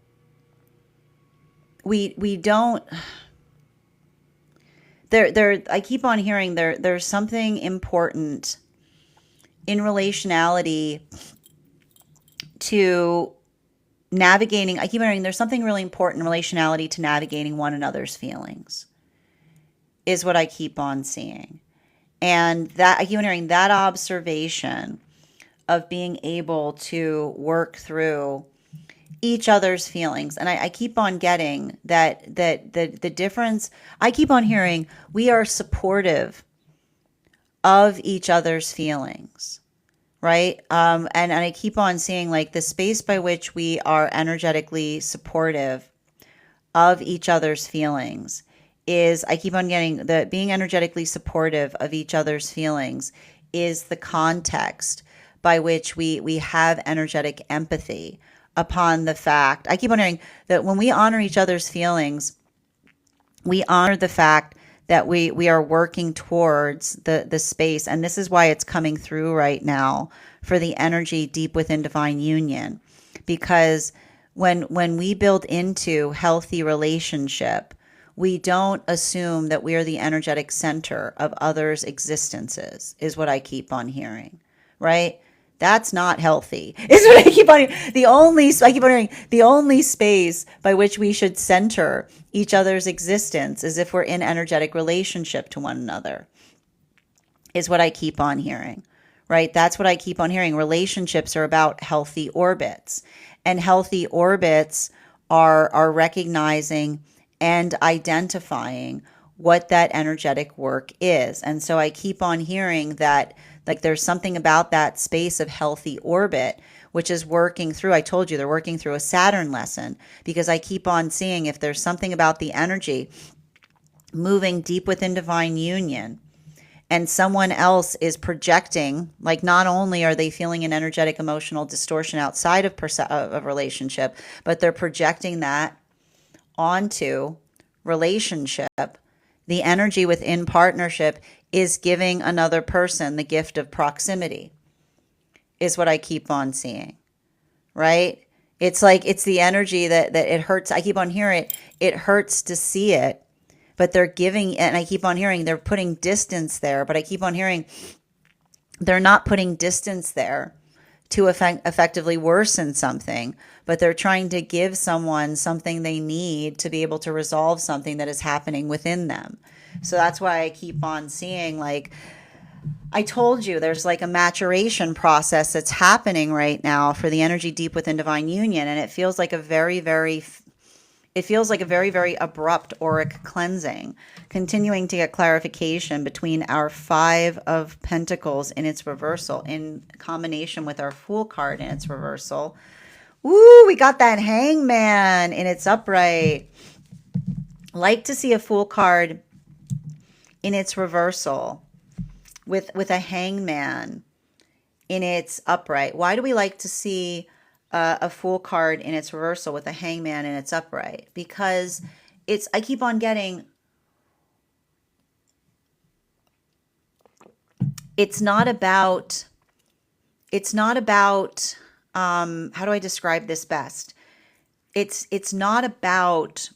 I keep on hearing there's something important in relationality to navigating. I keep hearing there's something really important in relationality to navigating one another's feelings, is what I keep on seeing. And that I keep on hearing that observation of being able to work through each other's feelings. And I keep on getting that the difference, I keep on hearing we are supportive of each other's feelings, right? And I keep on seeing like the space by which we are energetically supportive of each other's feelings is, I keep on getting that being energetically supportive of each other's feelings is the context by which we have energetic empathy upon the fact. I keep on hearing that when we honor each other's feelings, we honor the fact that we are working towards the space. And this is why it's coming through right now for the energy deep within divine union. Because when we build into healthy relationship, we don't assume that we are the energetic center of others' existences, is what I keep on hearing, right? That's not healthy. Is what I keep on hearing. I keep on hearing the only space by which we should center each other's existence is if we're in energetic relationship to one another, is what I keep on hearing, right? That's what I keep on hearing. Relationships are about healthy orbits, and healthy orbits are recognizing and identifying what that energetic work is. And so I keep on hearing that like there's something about that space of healthy orbit, which is working through, I told you, they're working through a Saturn lesson, because I keep on seeing if there's something about the energy moving deep within divine union and someone else is projecting, like not only are they feeling an energetic emotional distortion outside of a relationship, but they're projecting that onto relationship. The energy within partnership is giving another person the gift of proximity, is what I keep on seeing, right? It's like, it's the energy that it hurts. I keep on hearing it hurts to see it, but they're giving, and I keep on hearing they're putting distance there, but I keep on hearing they're not putting distance there to effectively worsen something, but they're trying to give someone something they need to be able to resolve something that is happening within them. So that's why I keep on seeing, like, I told you there's like a maturation process that's happening right now for the energy deep within divine union. And it feels like a very, very abrupt auric cleansing, continuing to get clarification between our Five of Pentacles in its reversal in combination with our Fool card in its reversal, Ooh, we got that hangman in its upright. Like to see a fool card in its reversal with a hangman in its upright. Why do we like to see a fool card in its reversal with a hangman in its upright? Because I keep on getting, it's not about, how do I describe this best? It's not about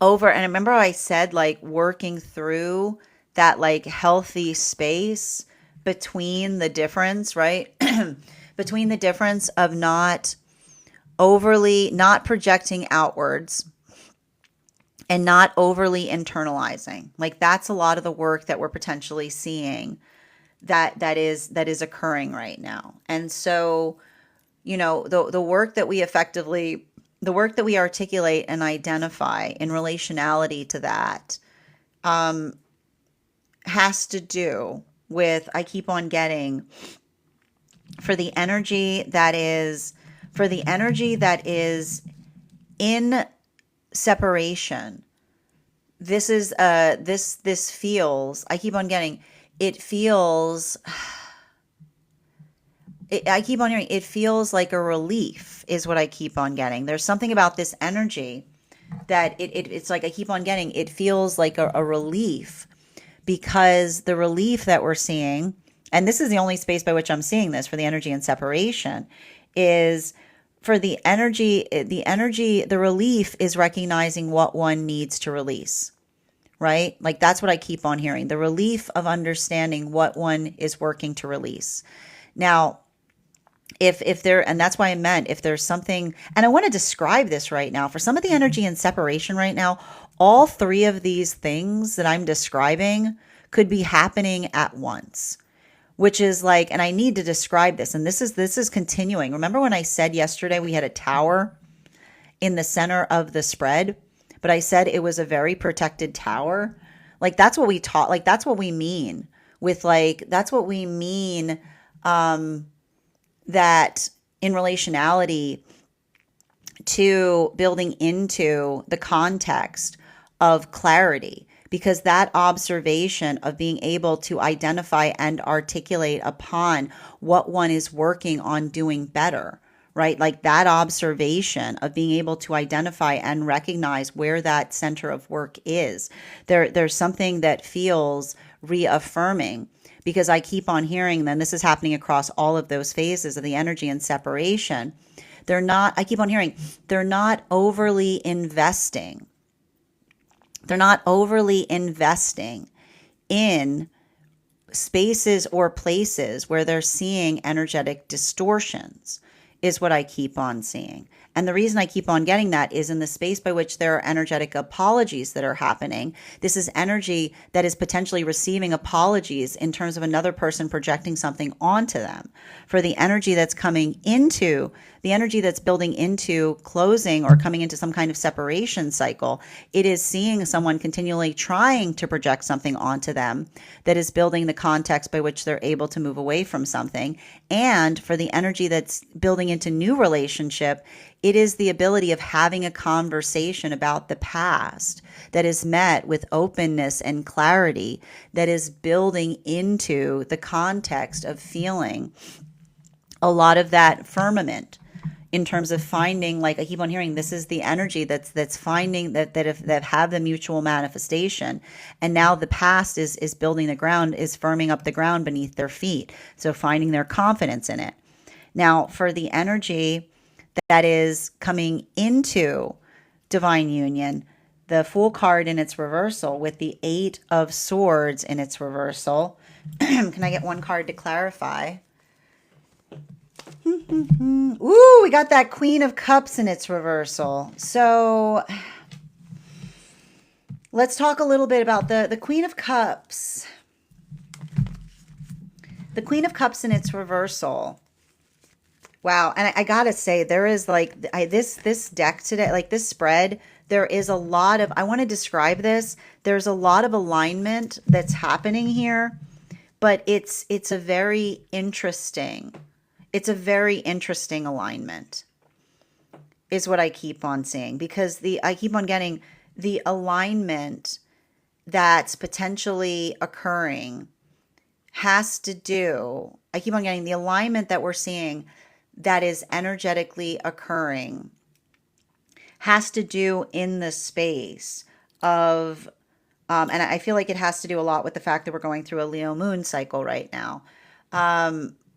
over, and remember how I said like working through that like healthy space between the difference, right? Between the difference of not projecting outwards and not overly internalizing. Like that's a lot of the work that we're potentially seeing that is occurring right now. And so, the work that we effectively, the work that we articulate and identify in relationality to that has to do with, I keep on getting, for the energy that is in separation. This is this feels, I keep on getting, it feels, I keep on hearing, it feels like a relief is what I keep on getting. There's something about this energy that it's like I keep on getting, it feels like a relief, because the relief that we're seeing, and this is the only space by which I'm seeing this for the energy and separation, is for the energy, the relief is recognizing what one needs to release, right? Like that's what I keep on hearing, the relief of understanding what one is working to release. Now, if there, and that's why I meant if there's something, and I want to describe this right now for some of the energy and separation right now, all three of these things that I'm describing could be happening at once, which is like, and I need to describe this, and this is continuing. Remember when I said yesterday we had a tower in the center of the spread, but I said it was a very protected tower? Like that's what we taught, like that's what we mean with like, that's what we mean, that in relationality to building into the context of clarity, because that observation of being able to identify and articulate upon what one is working on doing better, right? Like that observation of being able to identify and recognize where that center of work is. There's something that feels reaffirming, because I keep on hearing, then this is happening across all of those phases of the energy and separation. I keep on hearing, they're not overly investing. They're not overly investing in spaces or places where they're seeing energetic distortions, is what I keep on seeing. And the reason I keep on getting that is in the space by which there are energetic apologies that are happening. This is energy that is potentially receiving apologies in terms of another person projecting something onto them. For the energy that's coming into, the energy that's building into closing or coming into some kind of separation cycle, it is seeing someone continually trying to project something onto them that is building the context by which they're able to move away from something. And for the energy that's building into new relationship, it is the ability of having a conversation about the past that is met with openness and clarity, that is building into the context of feeling a lot of that firmament in terms of finding, like I keep on hearing, this is the energy that's finding that have the mutual manifestation. And now the past is building the ground, is firming up the ground beneath their feet. So finding their confidence in it. Now for the energy that is coming into divine union, the Fool card in its reversal with the 8 of Swords in its reversal. Can I get one card to clarify? Ooh, we got that Queen of Cups in its reversal. So let's talk a little bit about the Queen of Cups. The Queen of Cups in its reversal. Wow. And I gotta say, there is like this deck today, like this spread, there is a lot of, I want to describe this. There's a lot of alignment that's happening here, but it's a very interesting. It's a very interesting alignment, is what I keep on seeing, because I keep on getting the alignment that's potentially occurring has to do, I keep on getting the alignment that we're seeing that is energetically occurring has to do in the space of, and I feel like it has to do a lot with the fact that we're going through a Leo moon cycle right now.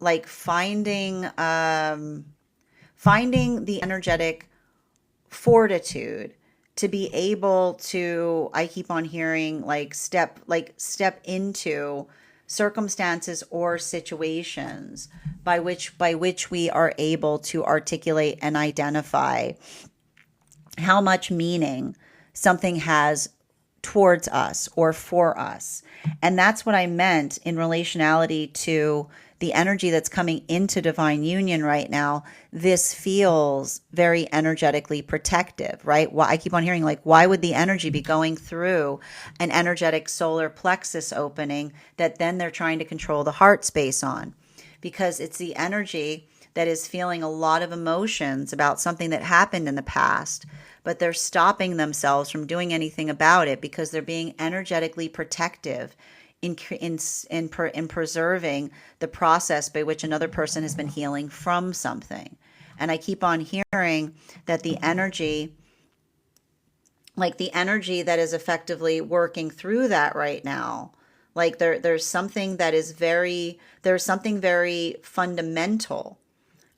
Like finding the energetic fortitude to be able to, I keep on hearing step into circumstances or situations by which we are able to articulate and identify how much meaning something has towards us or for us. And that's what I meant in relationality to the energy that's coming into divine union right now. This feels very energetically protective, right? Why I keep on hearing, why would the energy be going through an energetic solar plexus opening that then they're trying to control the heart space on? Because it's the energy that is feeling a lot of emotions about something that happened in the past, but they're stopping themselves from doing anything about it because they're being energetically protective in preserving the process by which another person has been healing from something. And I keep on hearing that the energy that is effectively working through that right now, there's something very fundamental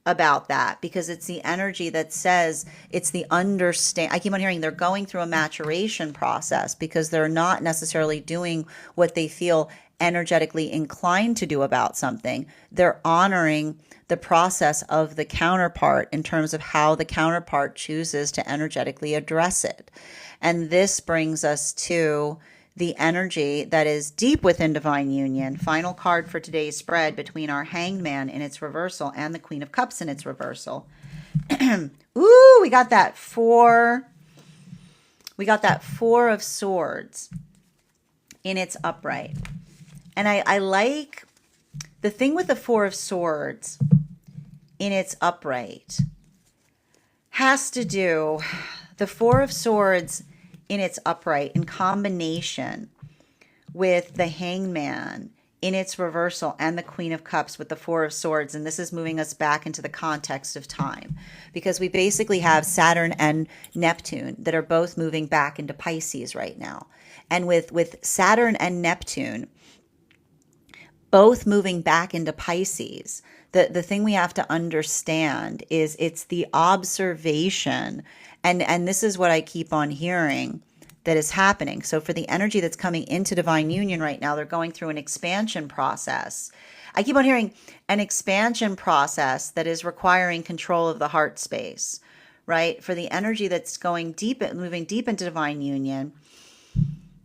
about that, because it's the energy that says it's the understand. I keep on hearing they're going through a maturation process because they're not necessarily doing what they feel energetically inclined to do about something. They're honoring the process of the counterpart in terms of how the counterpart chooses to energetically address it. And this brings us to the energy that is deep within divine union. Final card for today's spread between our Hanged Man in its reversal and the Queen of Cups in its reversal. Ooh, we got that four. We got that Four of Swords in its upright. And I like the thing with the Four of Swords in its upright has to do, the Four of Swords in its upright in combination with the Hanged Man in its reversal and the Queen of Cups with the Four of Swords. And this is moving us back into the context of time, because we basically have Saturn and Neptune that are both moving back into Pisces right now. And with Saturn and Neptune both moving back into Pisces, the thing we have to understand is it's the observation. And this is what I keep on hearing that is happening. So for the energy that's coming into divine union right now, they're going through an expansion process. I keep on hearing an expansion process that is requiring control of the heart space, right? For the energy that's going deep, moving deep into divine union,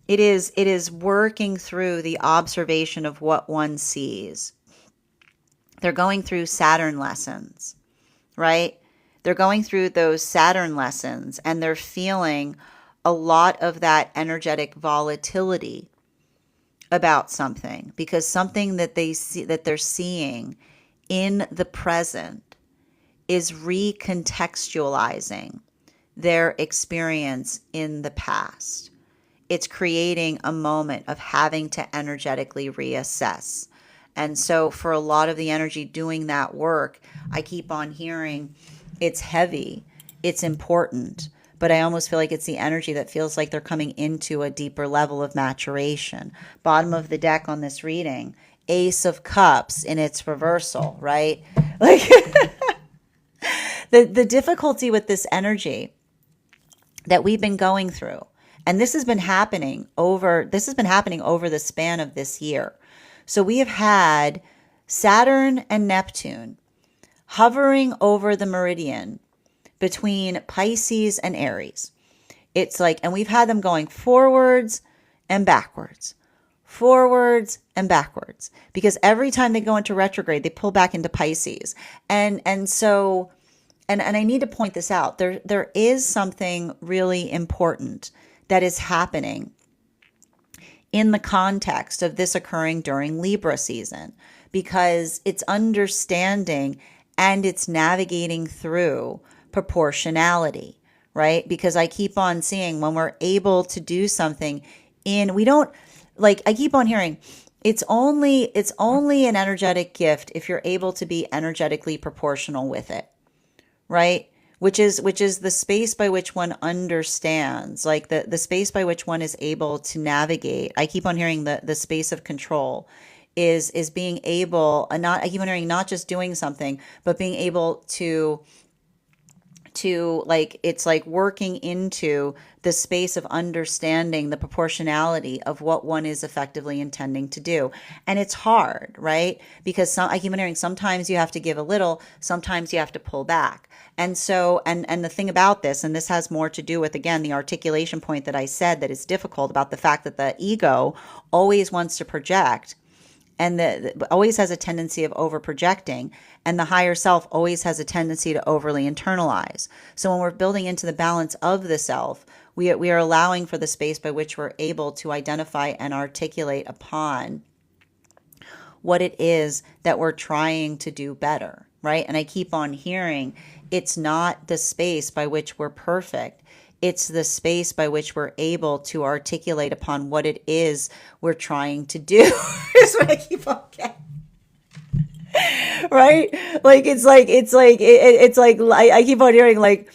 it is working through the observation of what one sees. They're going through Saturn lessons, right? They're going through those Saturn lessons, and they're feeling a lot of that energetic volatility about something, because something that they see, that they're seeing in the present, is recontextualizing their experience in the past. It's creating a moment of having to energetically reassess. And so for a lot of the energy doing that work, I keep on hearing it's heavy, it's important, but I almost feel like it's the energy that feels like they're coming into a deeper level of maturation. Bottom of the deck on this reading, Ace of Cups in its reversal, right? Like the difficulty with this energy that we've been going through, and this has been happening over the span of this year. So we have had Saturn and Neptune hovering over the meridian between Pisces and Aries. It's like, and we've had them going forwards and backwards, because every time they go into retrograde, they pull back into Pisces. And I need to point this out. There is something really important that is happening in the context of this occurring during Libra season, because it's understanding and it's navigating through proportionality, right? Because I keep on seeing when we're able to do something we don't, like, I keep on hearing it's only an energetic gift if you're able to be energetically proportional with it, right? Which is the space by which one understands, like the space by which one is able to navigate. I keep on hearing the space of control is being able, not, I keep on hearing not just doing something, but being able to, like, it's like working into the space of understanding the proportionality of what one is effectively intending to do. And it's hard, right? Because I keep hearing sometimes you have to give a little, sometimes you have to pull back. And so, and the thing about this, and this has more to do with, again, the articulation point that I said that is difficult about the fact that the ego always wants to project, and always has a tendency of over projecting, and the higher self always has a tendency to overly internalize. So when we're building into the balance of the self, we are allowing for the space by which we're able to identify and articulate upon what it is that we're trying to do better, right? And I keep on hearing it's not the space by which we're perfect. It's the space by which we're able to articulate upon what it is we're trying to do. Is what I keep on getting. Right? Like I keep on hearing, like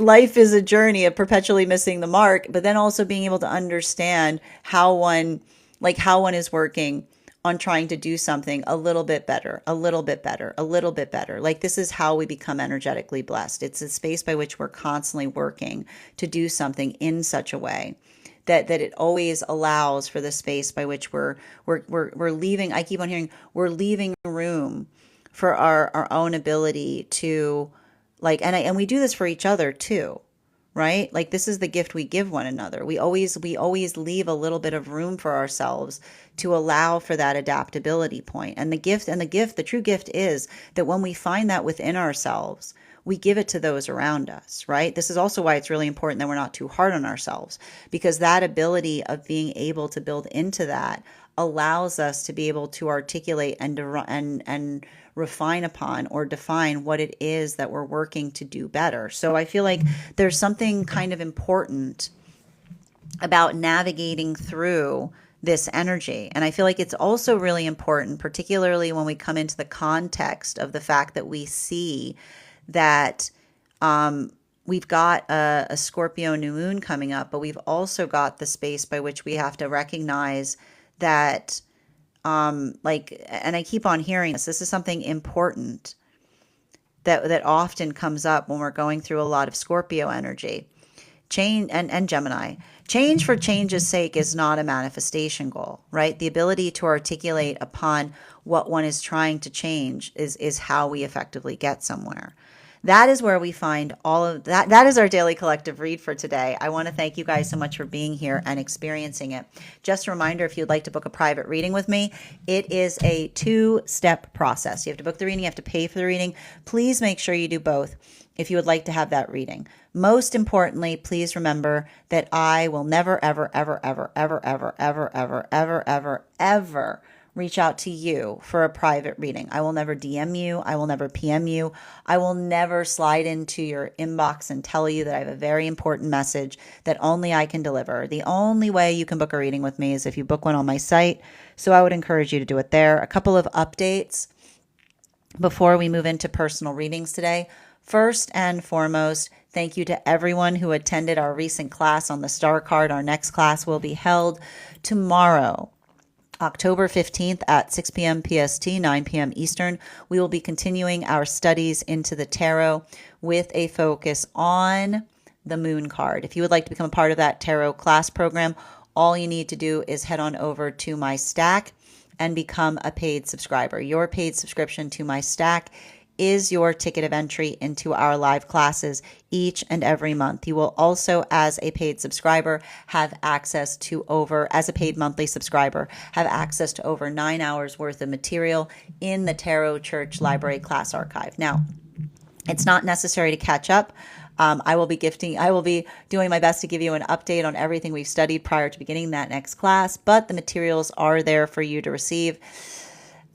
life is a journey of perpetually missing the mark, but then also being able to understand how one is working on trying to do something a little bit better, a little bit better, a little bit better. Like, this is how we become energetically blessed. It's a space by which we're constantly working to do something in such a way that it always allows for the space by which we're leaving. I keep on hearing we're leaving room for our own ability to, like, and we do this for each other too, right? Like, this is the gift we give one another. We always leave a little bit of room for ourselves to allow for that adaptability point. And the true gift is that when we find that within ourselves, we give it to those around us, right? This is also why it's really important that we're not too hard on ourselves, because that ability of being able to build into that allows us to be able to articulate and refine upon or define what it is that we're working to do better. So I feel like there's something kind of important about navigating through this energy. And I feel like it's also really important, particularly when we come into the context of the fact that we see that we've got a Scorpio new moon coming up, but we've also got the space by which we have to recognize that, and I keep on hearing this is something important that often comes up when we're going through a lot of Scorpio energy. Change and Gemini. Change for change's sake is not a manifestation goal, right? The ability to articulate upon what one is trying to change is how we effectively get somewhere. That is where we find all of that. That is our daily collective read for today. I want to thank you guys so much for being here and experiencing it. Just a reminder, if you'd like to book a private reading with me, it is a 2-step process. You have to book the reading, you have to pay for the reading. Please make sure you do both if you would like to have that reading. Most importantly, please remember that I will never, ever, ever, ever, ever, ever, ever, ever, ever, ever, ever reach out to you for a private reading. I will never DM you. I will never PM you. I will never slide into your inbox and tell you that I have a very important message that only I can deliver. The only way you can book a reading with me is if you book one on my site. So I would encourage you to do it there. A couple of updates before we move into personal readings today. First and foremost, thank you to everyone who attended our recent class on the star card. Our next class will be held tomorrow, October 15th at 6 p.m. PST, 9 p.m. Eastern. We will be continuing our studies into the tarot with a focus on the moon card. If you would like to become a part of that tarot class program, all you need to do is head on over to my stack and become a paid subscriber. Your paid subscription to my stack is your ticket of entry into our live classes each and every month. You will also, as a paid subscriber, have access to as a paid monthly subscriber, have access to over 9 hours worth of material in the Tarot Church Library class archive. Now, it's not necessary to catch up. I will be doing my best to give you an update on everything we've studied prior to beginning that next class, but the materials are there for you to receive.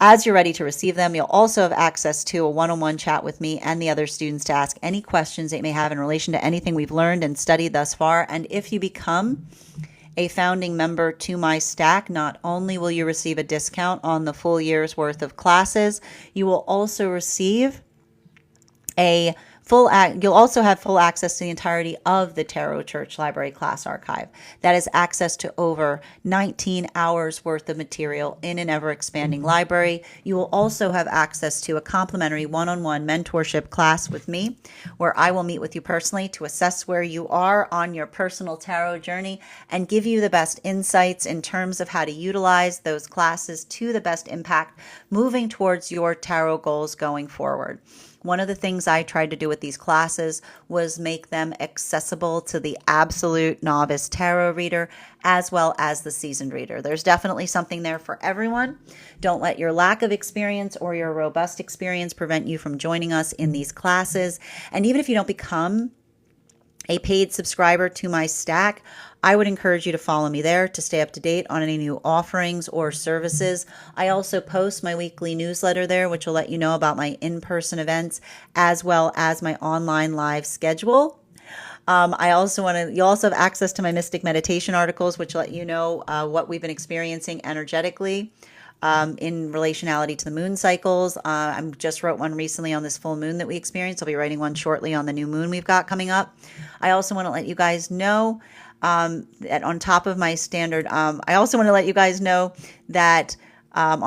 As you're ready to receive them, you'll also have access to a one-on-one chat with me and the other students to ask any questions that you may have in relation to anything we've learned and studied thus far. And if you become a founding member to my stack, not only will you receive a discount on the full year's worth of classes, you will also receive you'll also have full access to the entirety of the Tarot Church Library class archive. That is access to over 19 hours worth of material in an ever-expanding library. You will also have access to a complimentary one-on-one mentorship class with me, where I will meet with you personally to assess where you are on your personal tarot journey and give you the best insights in terms of how to utilize those classes to the best impact moving towards your tarot goals going forward. One of the things I tried to do with these classes was make them accessible to the absolute novice tarot reader as well as the seasoned reader. There's definitely something there for everyone. Don't let your lack of experience or your robust experience prevent you from joining us in these classes. And even if you don't become a paid subscriber to my stack, I would encourage you to follow me there to stay up to date on any new offerings or services. I also post my weekly newsletter there, which will let you know about my in-person events as well as my online live schedule. You also have access to my Mystic Meditation articles, which let you know what we've been experiencing energetically in relationality to the moon cycles. I just wrote one recently on this full moon that we experienced. I'll be writing one shortly on the new moon we've got coming up. I also want to let you guys know that on top of my standard, on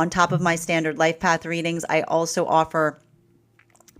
top of my standard life path readings, I also offer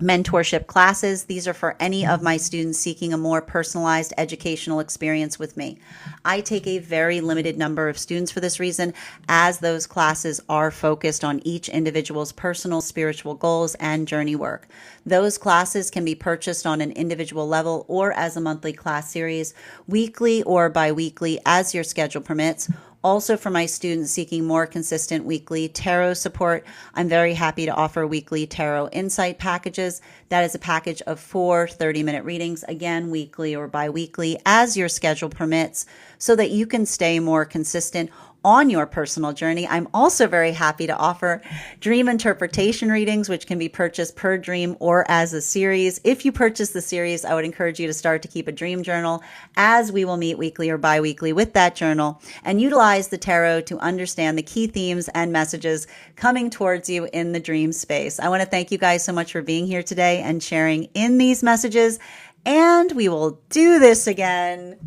mentorship classes. These are for any of my students seeking a more personalized educational experience with me. I take a very limited number of students for this reason, as those classes are focused on each individual's personal spiritual goals and journey work. Those classes can be purchased on an individual level or as a monthly class series, weekly or bi-weekly as your schedule permits. Also, for my students seeking more consistent weekly tarot support, I'm very happy to offer weekly tarot insight packages. That is a package of 4 30-minute readings, again, weekly or bi-weekly, as your schedule permits, so that you can stay more consistent on your personal journey. I'm also very happy to offer dream interpretation readings, which can be purchased per dream or as a series. If you purchase the series, I would encourage you to start to keep a dream journal, as we will meet weekly or bi-weekly with that journal and utilize the tarot to understand the key themes and messages coming towards you in the dream space. I want to thank you guys so much for being here today and sharing in these messages, and we will do this again